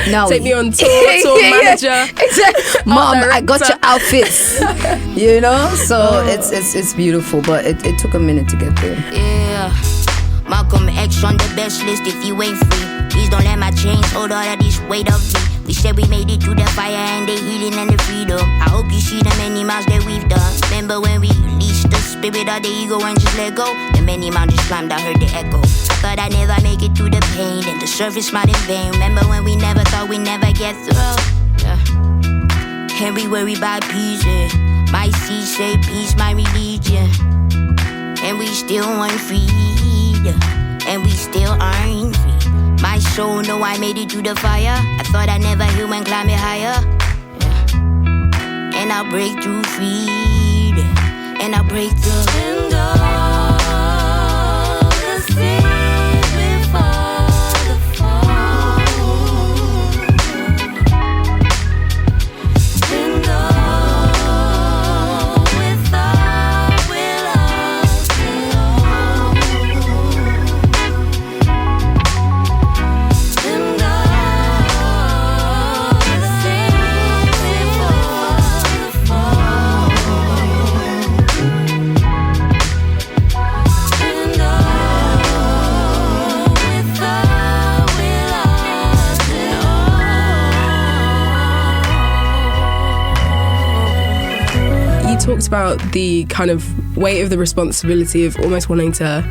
Now Take me on tour manager. Exactly. Mom, I got your outfits. You know? So it's beautiful, but it took a minute to get there. Yeah. Malcolm X on the best list if you ain't free. Please don't let my chains hold all of this weight of me. We said we made it to the fire and the healing and the freedom. I hope you see the many miles that we've done. Remember when we released the spirit of the ego and just let go? The many mountains climbed, I heard the echo. I thought I'd never make it through the pain, and the surface might in vain. Remember when we never thought we'd never get through? Yeah. And we worry about peace, yeah. My seed say peace, my religion. And we still want freedom, and we still aren't free. My soul know I made it through the fire. I thought I'd never heal when climbing higher. Yeah. And I'll break through freedom, and I'll break through. And all the things before the fall. And all without will lost it all. And all the things before the fall. And all without will lost it all. You talked about the kind of weight of the responsibility of almost wanting to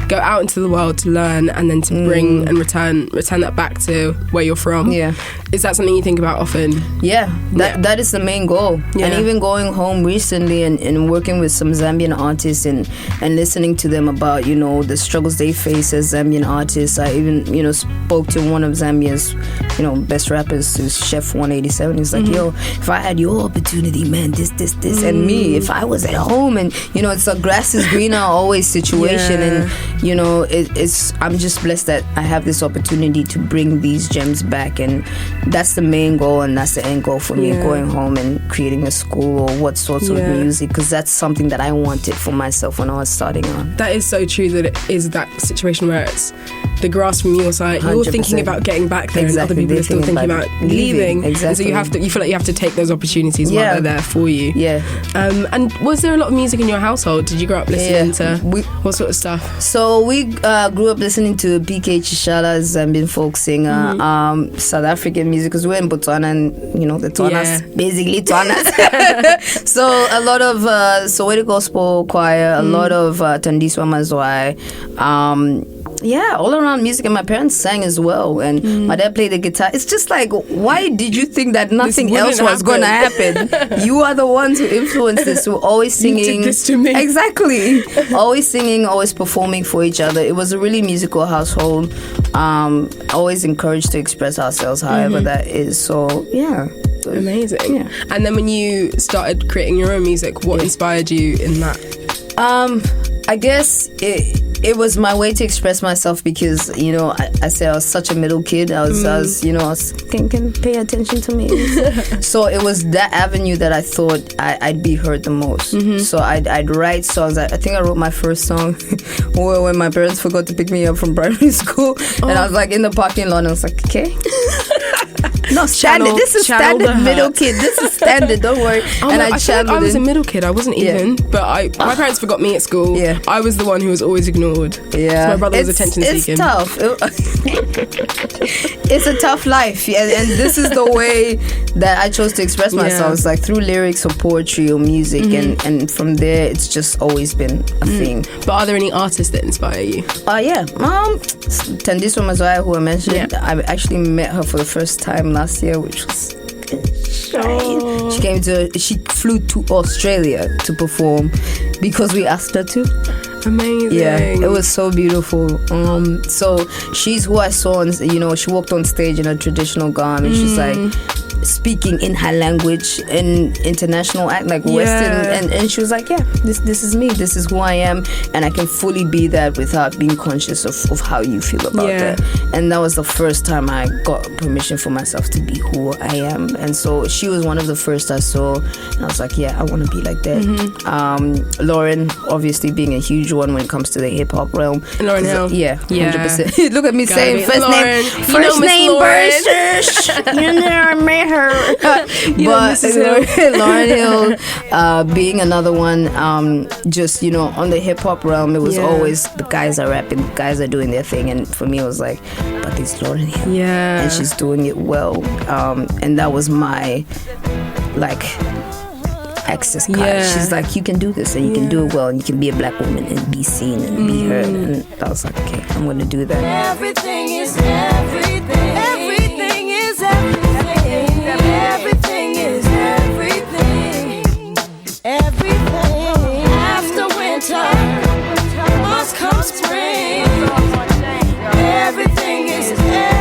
go out into the world to learn, and then to bring and return that back to where you're from. Yeah. Is that something you think about often? Yeah, that is the main goal. Yeah. And even going home recently and working with some Zambian artists and listening to them about, you know, the struggles they face as Zambian artists. I even, you know, spoke to one of Zambia's, you know, best rappers, who's Chef 187. He's like, yo, if I had your opportunity, man, this, and me, if I was at home, and, you know, it's a grass is greener always situation. Yeah. And, you know, I'm just blessed that I have this opportunity to bring these gems back, and that's the main goal, and that's the end goal for me, going home and creating a school or what sorts of music, because that's something that I wanted for myself when I was starting on. That is so true, that it is that situation where it's the grass from your side. You're 100%. thinking about getting back there, Exactly. and other people are still thinking about leaving. Exactly. And so you feel like you have to take those opportunities while they're there for you. Yeah. And was there a lot of music in your household? Did you grow up listening to what sort of stuff? So we grew up listening to PK Chishala, Zambian folk singer, South African music, because we're in Botswana, and, you know, the Tswanas, basically Tswanas. So a lot of Soweto Gospel Choir, a lot of Tandiswa Mazwai, all around music, and my parents sang as well, and my dad played the guitar. It's just like, why did you think that nothing else was going to happen? You are the ones who influenced this, who always singing. You did this to me. Exactly. Always singing, always performing for each other. It was a really musical household. Always encouraged to express ourselves, however that is. So, yeah. Amazing. Yeah. And then when you started creating your own music, what inspired you in that? I guess it was my way to express myself, because, you know, I said I was such a middle kid. I was can pay attention to me. So it was that avenue that I thought I'd be heard the most. So I'd write songs. I think I wrote my first song when my parents forgot to pick me up from primary school, and I was like in the parking lot, and I was like, okay. No, standard. This is standard middle kid. This is standard. Don't worry. And I was a middle kid. I wasn't even, but my parents forgot me at school. Yeah. I was the one who was always ignored. Yeah. So my brother was attention seeking. It's tough. It's a tough life, and this is the way that I chose to express myself. It's like through lyrics or poetry or music, and from there it's just always been a thing. But are there any artists that inspire you? Tandiswa Mazwai, who I mentioned, I actually met her for the first time last year, which was she flew to Australia to perform because we asked her to. Amazing. Yeah, it was so beautiful. So she's who I saw, and, you know, she walked on stage in a traditional garment. She's like speaking in her language in international act, like Western, and she was like, yeah, this is me, this is who I am, and I can fully be that without being conscious of how you feel about that. And that was the first time I got permission for myself to be who I am. And so she was one of the first I saw, and I was like, yeah, I want to be like that. Lauren, obviously being a huge one when it comes to the hip-hop realm. Lauren Hill. 100%. Look at me saying first Lauren. name versus you know I met her. But Lauren Hill being another one, just, you know, on the hip-hop realm, it was always the guys are rapping, the guys are doing their thing, and for me it was like, but it's Lauren Hill, and she's doing it well, and that was my like access card. She's like, you can do this and you can do it well, and you can be a black woman and be seen and be heard. And I was like, okay, I'm gonna do that. Everything is everything. Everything is everything. Everything is everything. Everything. After winter must come spring. Everything is everything.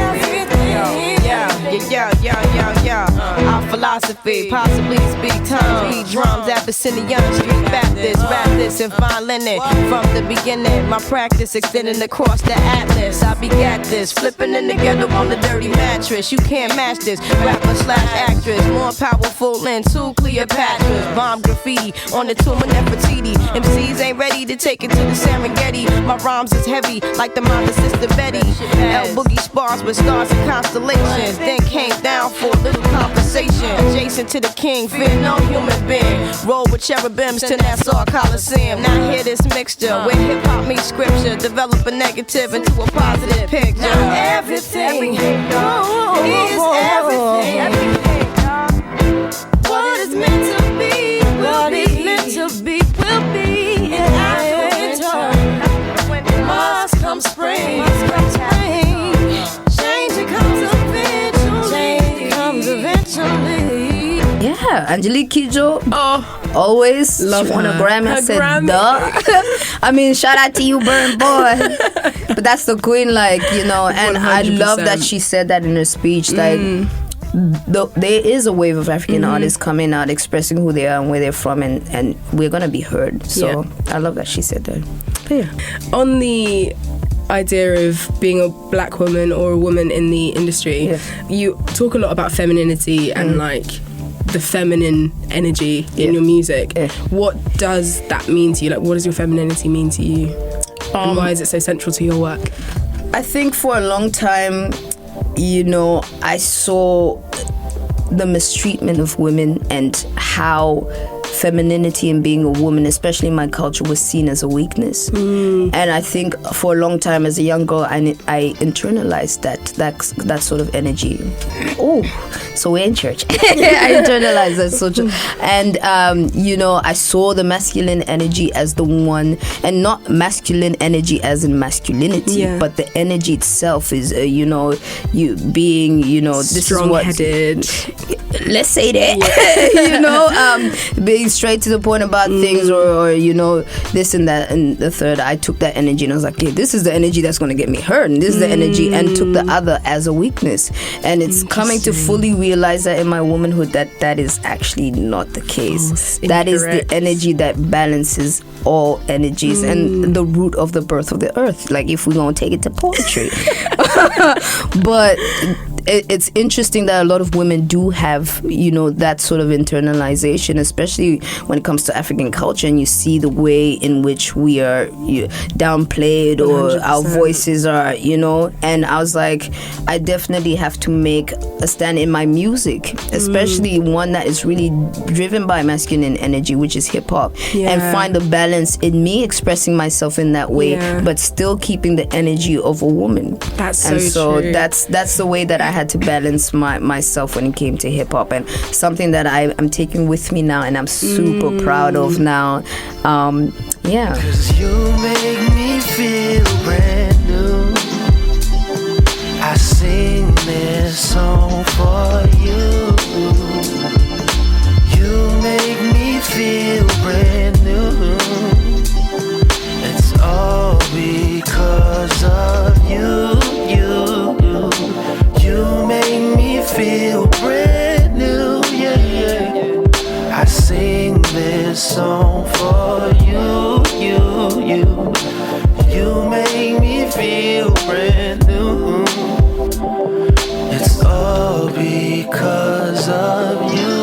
Our philosophy, possibly speak tongues, beat drums at Abyssinian Street Baptist, rap this and fine linen. From the beginning, my practice extending across the atlas. I begat this, flipping in the ghetto on the dirty mattress. You can't match this, rapper / actress, more powerful than two Cleopatras. Bomb graffiti on the tomb of Nefertiti. MCs ain't ready to take it to the Serengeti. My rhymes is heavy like the mother sister Betty. L Boogie spars with stars and constellations. Then came down for a little conversation. Adjacent to the king, fear no human being. Roll with cherubims to Nassau Coliseum. Now hear this mixture where hip hop meets scripture. Develop a negative into a positive picture. Now everything is everything. What is meant to be will be. Meant to be will be. And after winter must come spring. Change comes eventually. Yeah, Angelique Kidjo. Always love won a her. Grammy. I said, duh. I mean, shout out to you, Burn Boy. But that's the queen, like, you know, and 100%. I love that she said that in her speech. Like, there is a wave of African artists coming out, expressing who they are and where they're from, and we're going to be heard. So I love that she said that. But yeah. On the idea of being a black woman or a woman in the industry, you talk a lot about femininity and like the feminine energy in your music. What does that mean to you? Like, what does your femininity mean to you? And why is it so central to your work? I think for a long time, you know, I saw the mistreatment of women and how femininity and being a woman, especially in my culture, was seen as a weakness. And I think for a long time as a young girl, I internalized that sort of energy. Oh, so we're in church. I internalized that sort of, and you know, I saw the masculine energy as the one, and not masculine energy as in masculinity, but the energy itself is, you know, you being, you know, this is what. Strong-headed. Let's say that. You know, being straight to the point about things, or you know, this and that and the third. I took that energy and I was like, yeah, this is the energy that's going to get me hurt, and this is the energy, and took the other as a weakness. And it's coming to fully realize that in my womanhood that is actually not the case. That is the energy that balances all energies and the root of the birth of the earth, like if we're going to take it to poetry. But it's interesting that a lot of women do have, you know, that sort of internalization, especially when it comes to African culture, and you see the way in which we are downplayed, or 100%. Our voices are, you know. And I was like, I definitely have to make a stand in my music, especially one that is really driven by masculine energy, which is hip hop, and find a balance in me expressing myself in that way, but still keeping the energy of a woman. That's so true. That's the way that I had to balance myself when it came to hip hop, and something that I'm taking with me now, and I'm super proud of now. Yeah. 'Cause you make me feel brand new. I sing this song for you. You make me feel brand new. It's all because of you. You make me feel brand new. song for you, you. You make me feel brand new. It's all because of you.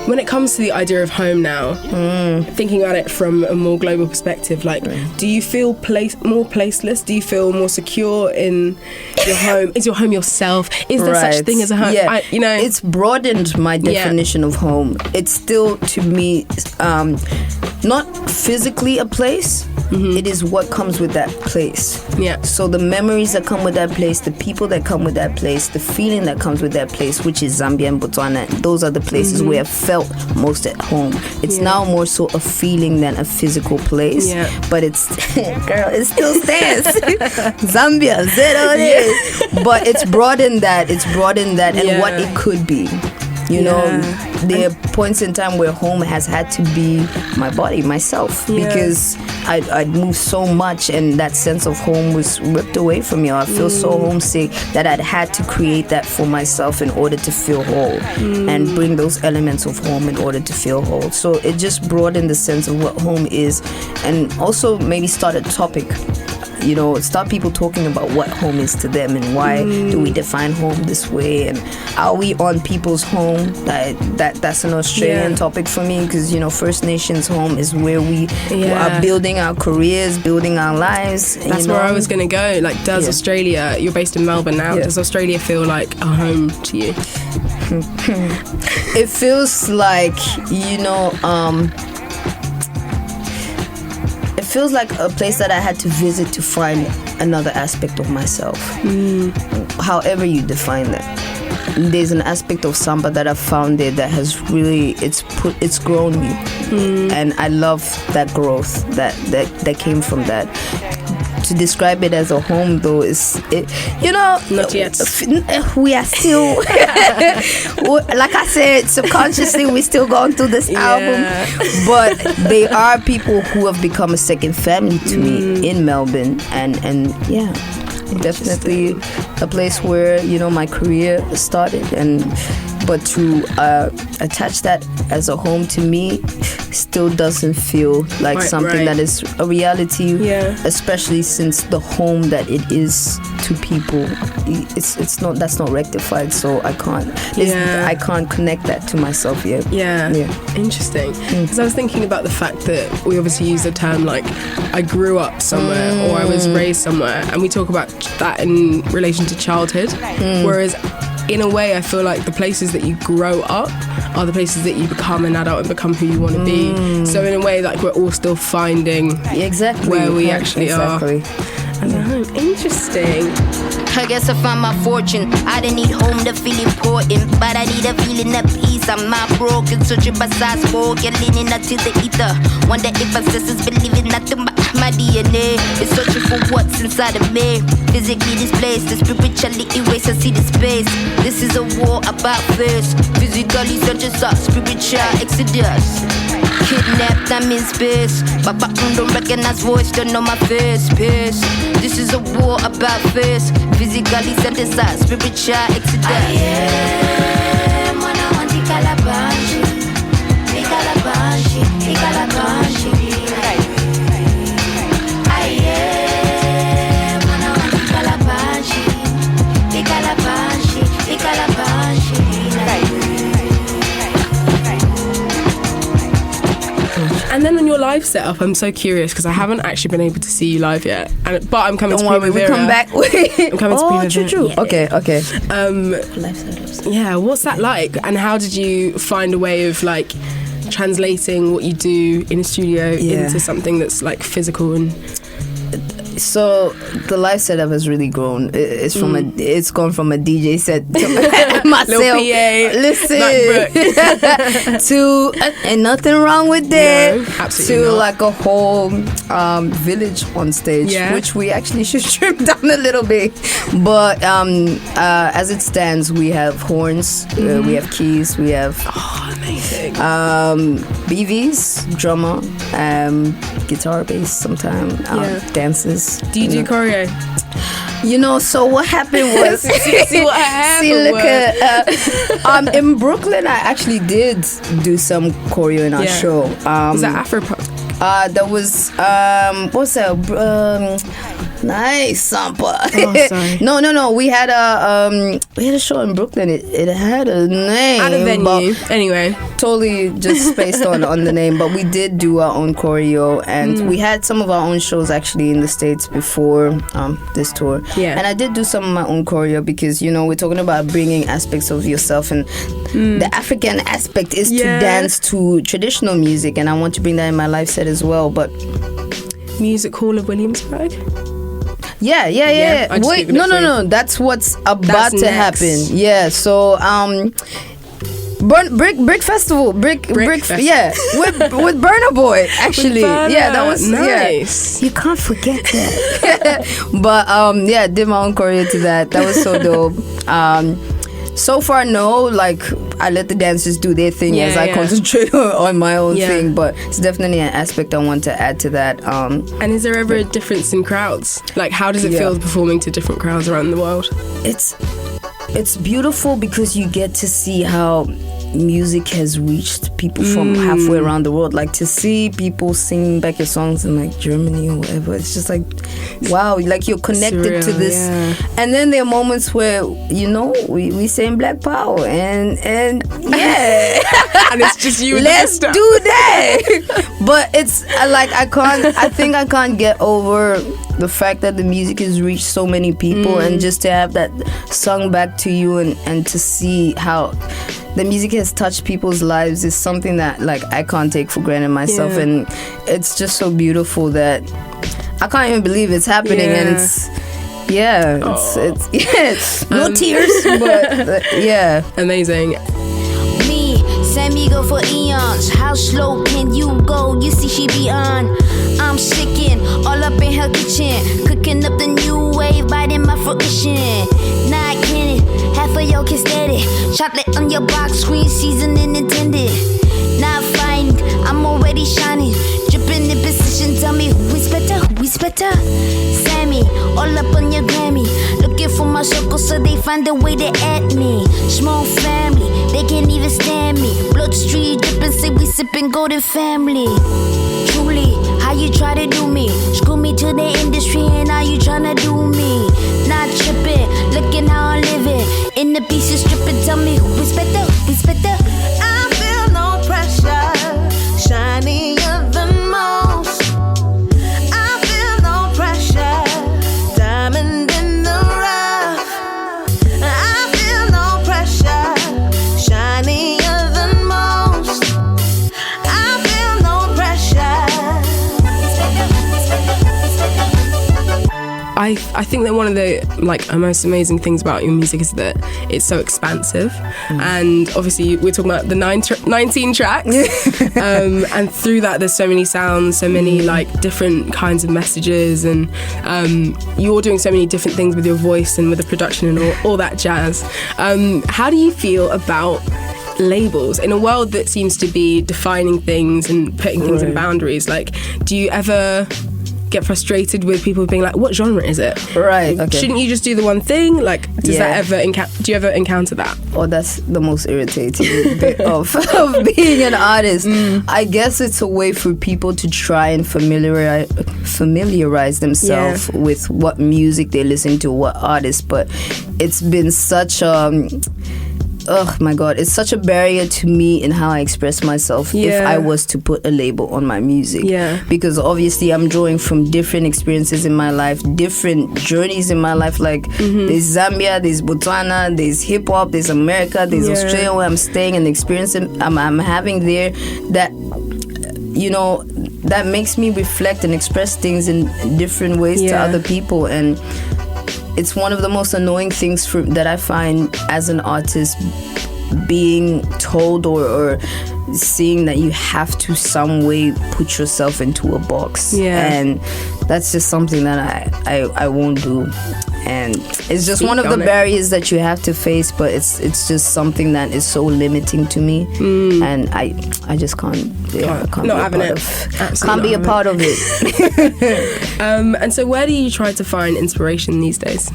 When it comes to the idea of home now, thinking about it from a more global perspective, like, do you feel more placeless? Do you feel more secure in your home? Is your home yourself? Is there such thing as a home? Yeah. It's broadened my definition of home. It's still, to me, not physically a place. It is what comes with that place. Yeah. So the memories that come with that place, the people that come with that place, the feeling that comes with that place, which is Zambia and Botswana, those are the places where I felt most at home. It's now more so a feeling than a physical place. Yeah. But it's, girl, it still stands. Zambia, but it's broadened that. And what it could be. You know, there are points in time where home has had to be my body, myself, because I'd moved so much and that sense of home was ripped away from me. I feel so homesick that I'd had to create that for myself in order to feel whole and bring those elements of home in order to feel whole. So it just broadened the sense of what home is, and also maybe start a topic. Start people talking about what home is to them and why do we define home this way, and are we on people's home? That's an Australian topic for me, because First Nations home is where we are building our careers, building our lives. That's where I was going to go. Like, does Australia, you're based in Melbourne now, does Australia feel like a home to you? It feels like, it feels like a place that I had to visit to find another aspect of myself. However you define that. There's an aspect of Sampa that I've found there that has really, it's grown me. And I love that growth that came from that. To describe it as a home, though, not yet. We are still, like I said, subconsciously we're still going through this album. But they are people who have become a second family to me in Melbourne, and definitely a place where my career started. But to attach that as a home to me still doesn't feel like something that is a reality, especially since the home that it is to people, that's not rectified, so I can't connect that to myself yet. Interesting, because I was thinking about the fact that we obviously use the term like I grew up somewhere or I was raised somewhere, and we talk about that in relation to childhood, whereas in a way, I feel like the places that you grow up are the places that you become an adult and become who you want to be. So in a way, like, we're all still finding where we actually are as a home. Interesting. I guess I found my fortune. I didn't need home to feel important, but I need a feeling of peace. I'm not broken, searching by sides for leaning up to the ether. Wonder if ancestors believing nothing but my DNA is searching for what's inside of me. Physically displaced, the spiritually erased. I see the space. This is a war about face. Physically searching us, spiritual exodus. Kidnapped, I'm in space. Papa don't recognize voice, don't know my face. Pace. This is a war about face. Physically synthesized, spiritual exodus. I am when I want the calabash. The calabash, the calabash. I am when I want the calabash. The calabash, the calabash. And then on your live setup, I'm so curious because I haven't actually been able to see you live yet. But I'm coming to Primavera. We come back. I'm coming to Primavera. True. Yeah. Okay. Live setups. Yeah, what's that like? And how did you find a way of like translating what you do in a studio into something that's like physical and... So the live setup has really grown. It's gone from a DJ set to myself. Listen, to and nothing wrong with that. No, absolutely to not. like a whole village on stage, which we actually should trim down a little bit. But as it stands, we have horns, we have keys, we have amazing. BVs, drummer, guitar, bass, sometimes dances. Do you do choreo? You know, so what happened was, see what happened look in Brooklyn, I actually did do some choreo in our show. Was that Afro pop? That was what's that? Nice, Sampa. Oh, sorry. No. We had a show in Brooklyn. It had a name. At a venue. Anyway. Totally just spaced on the name. But we did do our own choreo, and we had some of our own shows actually in the States before this tour. Yeah. And I did do some of my own choreo because, you know, we're talking about bringing aspects of yourself, and the African aspect is to dance to traditional music, and I want to bring that in my life set as well. But Music Hall of Williamsburg? Yeah. Wait, no. That's what's about to happen. Yeah, so Brick Festival. Brick Festival. Yeah, with Burna Boy actually. Yeah, that was nice. Yeah. You can't forget that. But did my own choreo to that. That was so dope. So far, no, like I let the dancers do their thing as I concentrate on my own thing. But it's definitely an aspect I want to add to that. And is there ever a difference in crowds? Like, how does it feel performing to different crowds around the world? It's beautiful because you get to see how music has reached people from halfway around the world. Like, to see people singing back your songs in like Germany or whatever, it's just like, wow, like you're connected to this. And then there are moments where, you know, we sing Black Power and and it's just you and let's do that. But it's like I think I can't get over the fact that the music has reached so many people, and just to have that sung back to you and to see how the music has touched people's lives is something that like I can't take for granted myself. And it's just so beautiful that I can't even believe it's happening. And it's no tears, but amazing. Send me go for eons. How slow can you go? You see she be on. I'm shaking all up in her kitchen, cooking up the new wave, biting my fruition. Not kidding, half of your kids steady. Chocolate on your box screen, seasoning intended. Not fine, I'm already shining, dripping in position. Tell me who is better, who is better. Sammy, all up on your Grammy, looking for my circle so they find a way to add me. Small family, they can't even stand me. Blood street dripping, say we sipping golden family. Truly, how you try to do me? Screw me to the industry and now you tryna do me. Not tripping, looking how I'm living. In the pieces stripping, tell me who is better, who is better. I feel no pressure, shinier than most. I feel no pressure, diamond in the rough. I feel no pressure, shinier than most. I feel no pressure. I think that one of the most amazing things about your music is that it's so expansive, and obviously we're talking about the 19 tracks, and through that there's so many sounds, so many like different kinds of messages, and you're doing so many different things with your voice and with the production and all that jazz. How do you feel about labels in a world that seems to be defining things and putting things in boundaries? Like, do you ever get frustrated with people being like, what genre is it? Right, okay. Shouldn't you just do the one thing? Like, does that ever do you ever encounter that? Oh, that's the most irritating bit of being an artist. I guess it's a way for people to try and familiarize themselves with what music they listen to, what artists, but it's been such oh my god, it's such a barrier to me in how I express myself if I was to put a label on my music. Because obviously I'm drawing from different experiences in my life, different journeys in my life. Like there's Zambia, there's Botswana, there's hip hop, there's America, there's Australia where I'm staying, and the experience I'm having there that, you know, that makes me reflect and express things in different ways to other people. And it's one of the most annoying things that I find as an artist, being told or seeing that you have to some way put yourself into a box. And that's just something that I won't do. and it's just one of the barriers that you have to face, but it's just something that is so limiting to me, and I just can't be a part of it. And so where do you try to find inspiration these days?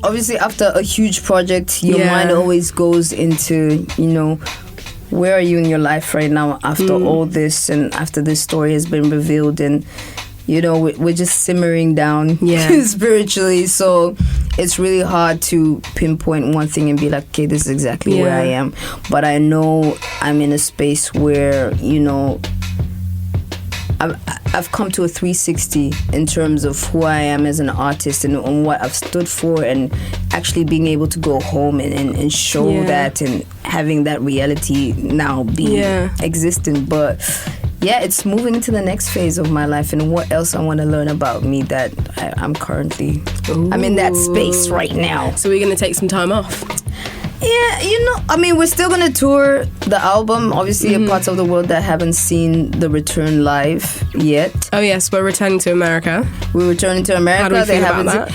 Obviously after a huge project, your mind always goes into, where are you in your life right now after all this, and after this story has been revealed, and we're just simmering down spiritually, so it's really hard to pinpoint one thing and be like, okay, this is exactly where I am. But I know I'm in a space where I've come to a 360 in terms of who I am as an artist and what I've stood for, and actually being able to go home and show that, and having that reality now be existent. But it's moving to the next phase of my life, and what else I want to learn about me that I'm currently I'm in that space right now. So we're going to take some time off. Yeah, we're still gonna tour the album. Obviously, parts of the world that haven't seen the return live yet. Oh yes, we're returning to America. We're returning to America. How do we feel about that?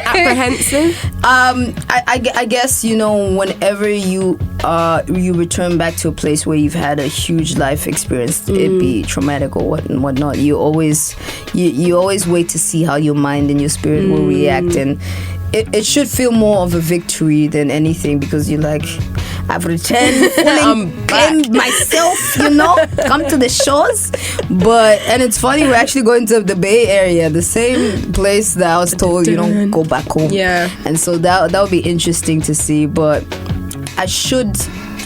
Apprehensive. I guess whenever you return back to a place where you've had a huge life experience, it be traumatic or whatnot. You always wait to see how your mind and your spirit will react, and it should feel more of a victory than anything, because you're like, I've returned, claimed myself, come to the shores. And it's funny, we're actually going to the Bay Area, the same place that I was told, go back home. Yeah. And so that would be interesting to see. But I should,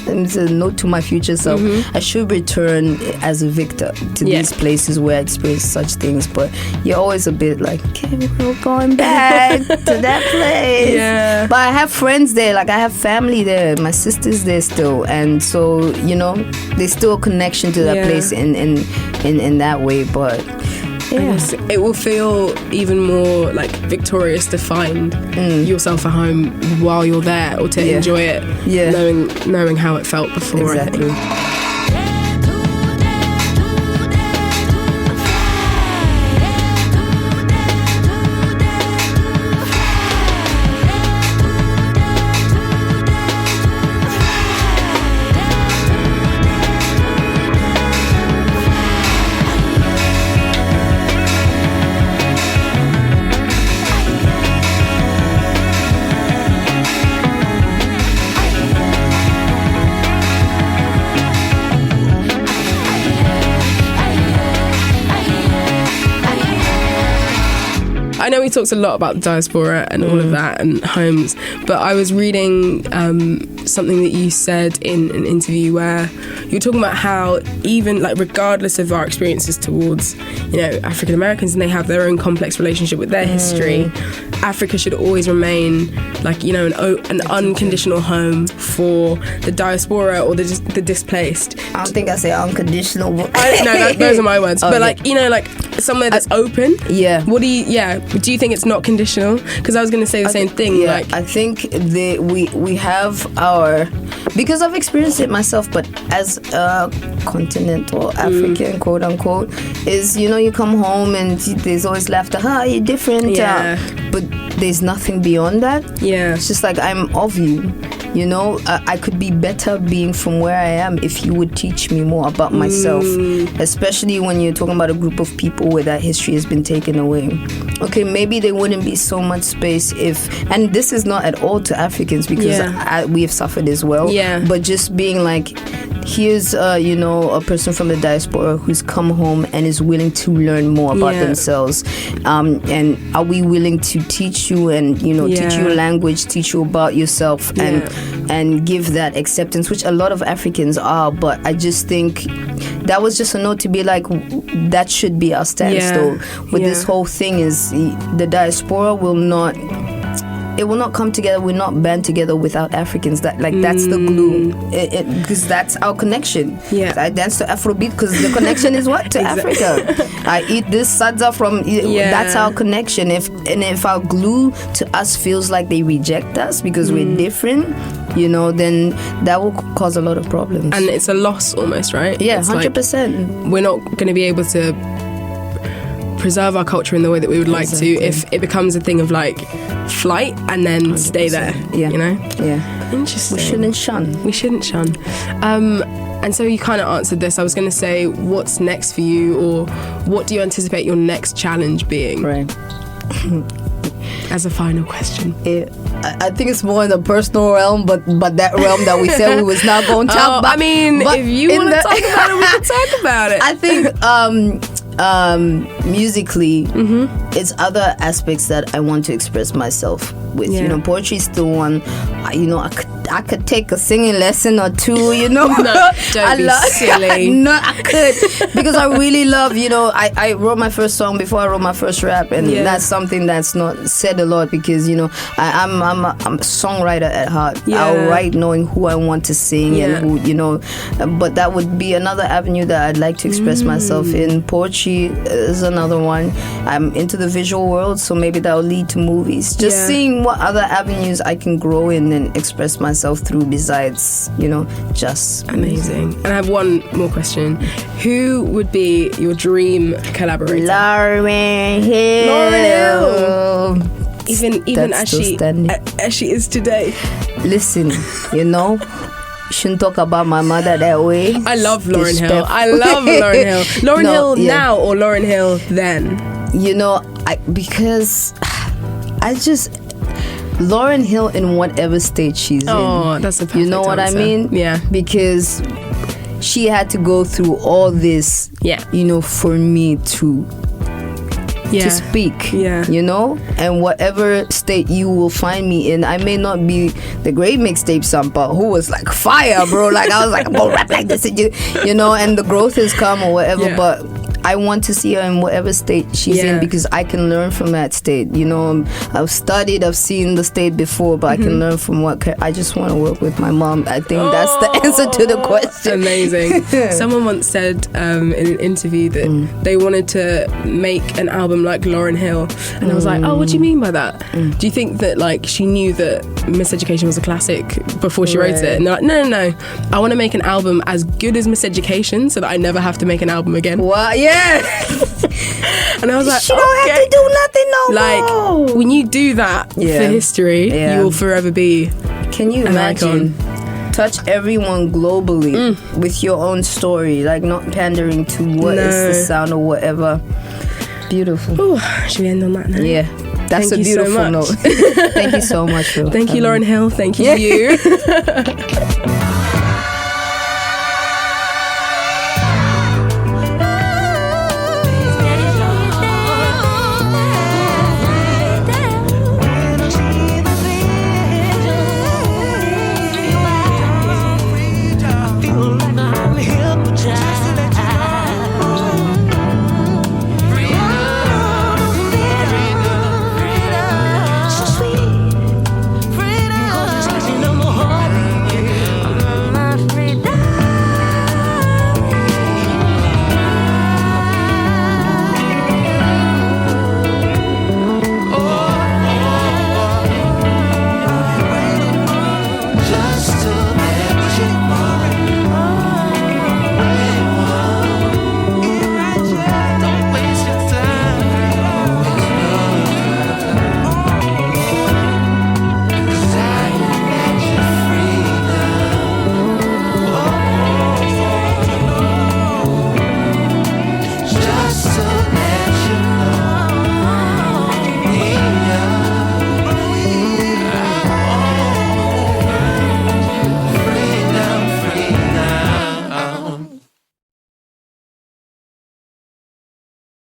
it's a note to my future self, I should return as a victor to these places where I experience such things. But you're always a bit like, okay, we're going back to that place. Yeah. But I have friends there, like I have family there, my sister's there still, and so there's still a connection to that place in that way. But it will feel even more like victorious to find yourself at home while you're there, or to enjoy it, knowing how it felt before. Exactly. I know we talked a lot about the diaspora and all of that and homes, but I was reading something that you said in an interview where you were talking about how even regardless of our experiences towards African Americans, and they have their own complex relationship with their history, Africa should always remain an unconditional home for the diaspora or the displaced. I don't think I say unconditional. Those are my words. But somewhere that's open. Yeah. Do you think it's not conditional? Because I was going to say the same thing. Yeah, I think we have our, because I've experienced it myself, but as a continental African, quote unquote, is you come home and there's always laughter. You're different. But there's nothing beyond that. Yeah. It's just like, I'm of you. I could be better being from where I am if you would teach me more about myself, especially when you're talking about a group of people where that history has been taken away. Okay, maybe there wouldn't be so much space and this is not at all to Africans, because we have suffered as well. Yeah. But just being like, here's a person from the diaspora who's come home and is willing to learn more about themselves, and are we willing to teach you and teach you a language, teach you about yourself, and give that acceptance, which a lot of Africans are. But I just think that was just a note to be like, that should be our stance though with this whole thing, is the diaspora will not come together. We're not band together without Africans. That's the glue, because that's our connection. I dance to Afrobeat because the connection is what? To Africa. I eat this sadza from. That's our connection. If our glue to us feels like they reject us because we're different, then that will cause a lot of problems. And it's a loss almost, right? Yeah, 100%. We're not going to be able to preserve our culture in the way that we would like to if it becomes a thing of like flight and then 100%. Stay there. Yeah. You know? Yeah. Interesting. We shouldn't shun. And so you kind of answered this. I was going to say, what's next for you, or what do you anticipate your next challenge being? Right. As a final question. I think it's more in the personal realm, but that realm that we said we was not going to talk about. I mean, if you want to talk about it, we can talk about it. I think musically, it's other aspects that I want to express myself with. Yeah. You know, poetry is still one. You know, I could take a singing lesson or two. You know, no, don't be silly. No, I could, because I really love. You know, I wrote my first song before I wrote my first rap, and that's something that's not said a lot, because you know I'm a songwriter at heart. Yeah. I'll write knowing who I want to sing and who, you know. But that would be another avenue that I'd like to express myself in. Poetry is another one. I'm into the visual world, so maybe that will lead to movies. Just seeing what other avenues I can grow in and express myself through besides, you know, just amazing. And I have one more question. Who would be your dream collaborator? Lauryn Hill. Even as she is today. Listen, you know, shouldn't talk about my mother that way. I love Lauryn Hill. Lauryn Hill. Lauryn Hill now or Lauryn Hill then? You know, because I just Lauryn Hill in whatever state she's in. Oh, that's a perfect You know what answer. I mean? Yeah. Because she had to go through all this, you know, for me to speak, you know, and whatever state you will find me in. I may not be the great mixtape Sampa, who was like fire, bro. Like I was like, I'm gonna rap like this, you know, and the growth has come or whatever, but I want to see her in whatever state she's in, because I can learn from that state. You know, I've studied, I've seen the state before, but I can learn from I just want to work with my mom. I think that's the answer to the question. Amazing. Someone once said in an interview that they wanted to make an album like Lauryn Hill, and I was like, oh, what do you mean by that? Do you think that like she knew that Miseducation was a classic before she wrote it? And they're like, no, I want to make an album as good as Miseducation so that I never have to make an album again. What? Yeah. And I was like, she don't have to do nothing no more. Like, when you do that for history, you will forever be. Can you imagine? Touch everyone globally with your own story, like not pandering to what is the sound or whatever. Beautiful. Ooh, should we end on that now? Yeah. That's Thank a beautiful so note. Thank you so much, Phil. Thank you, Lauryn Hill. Thank you, you.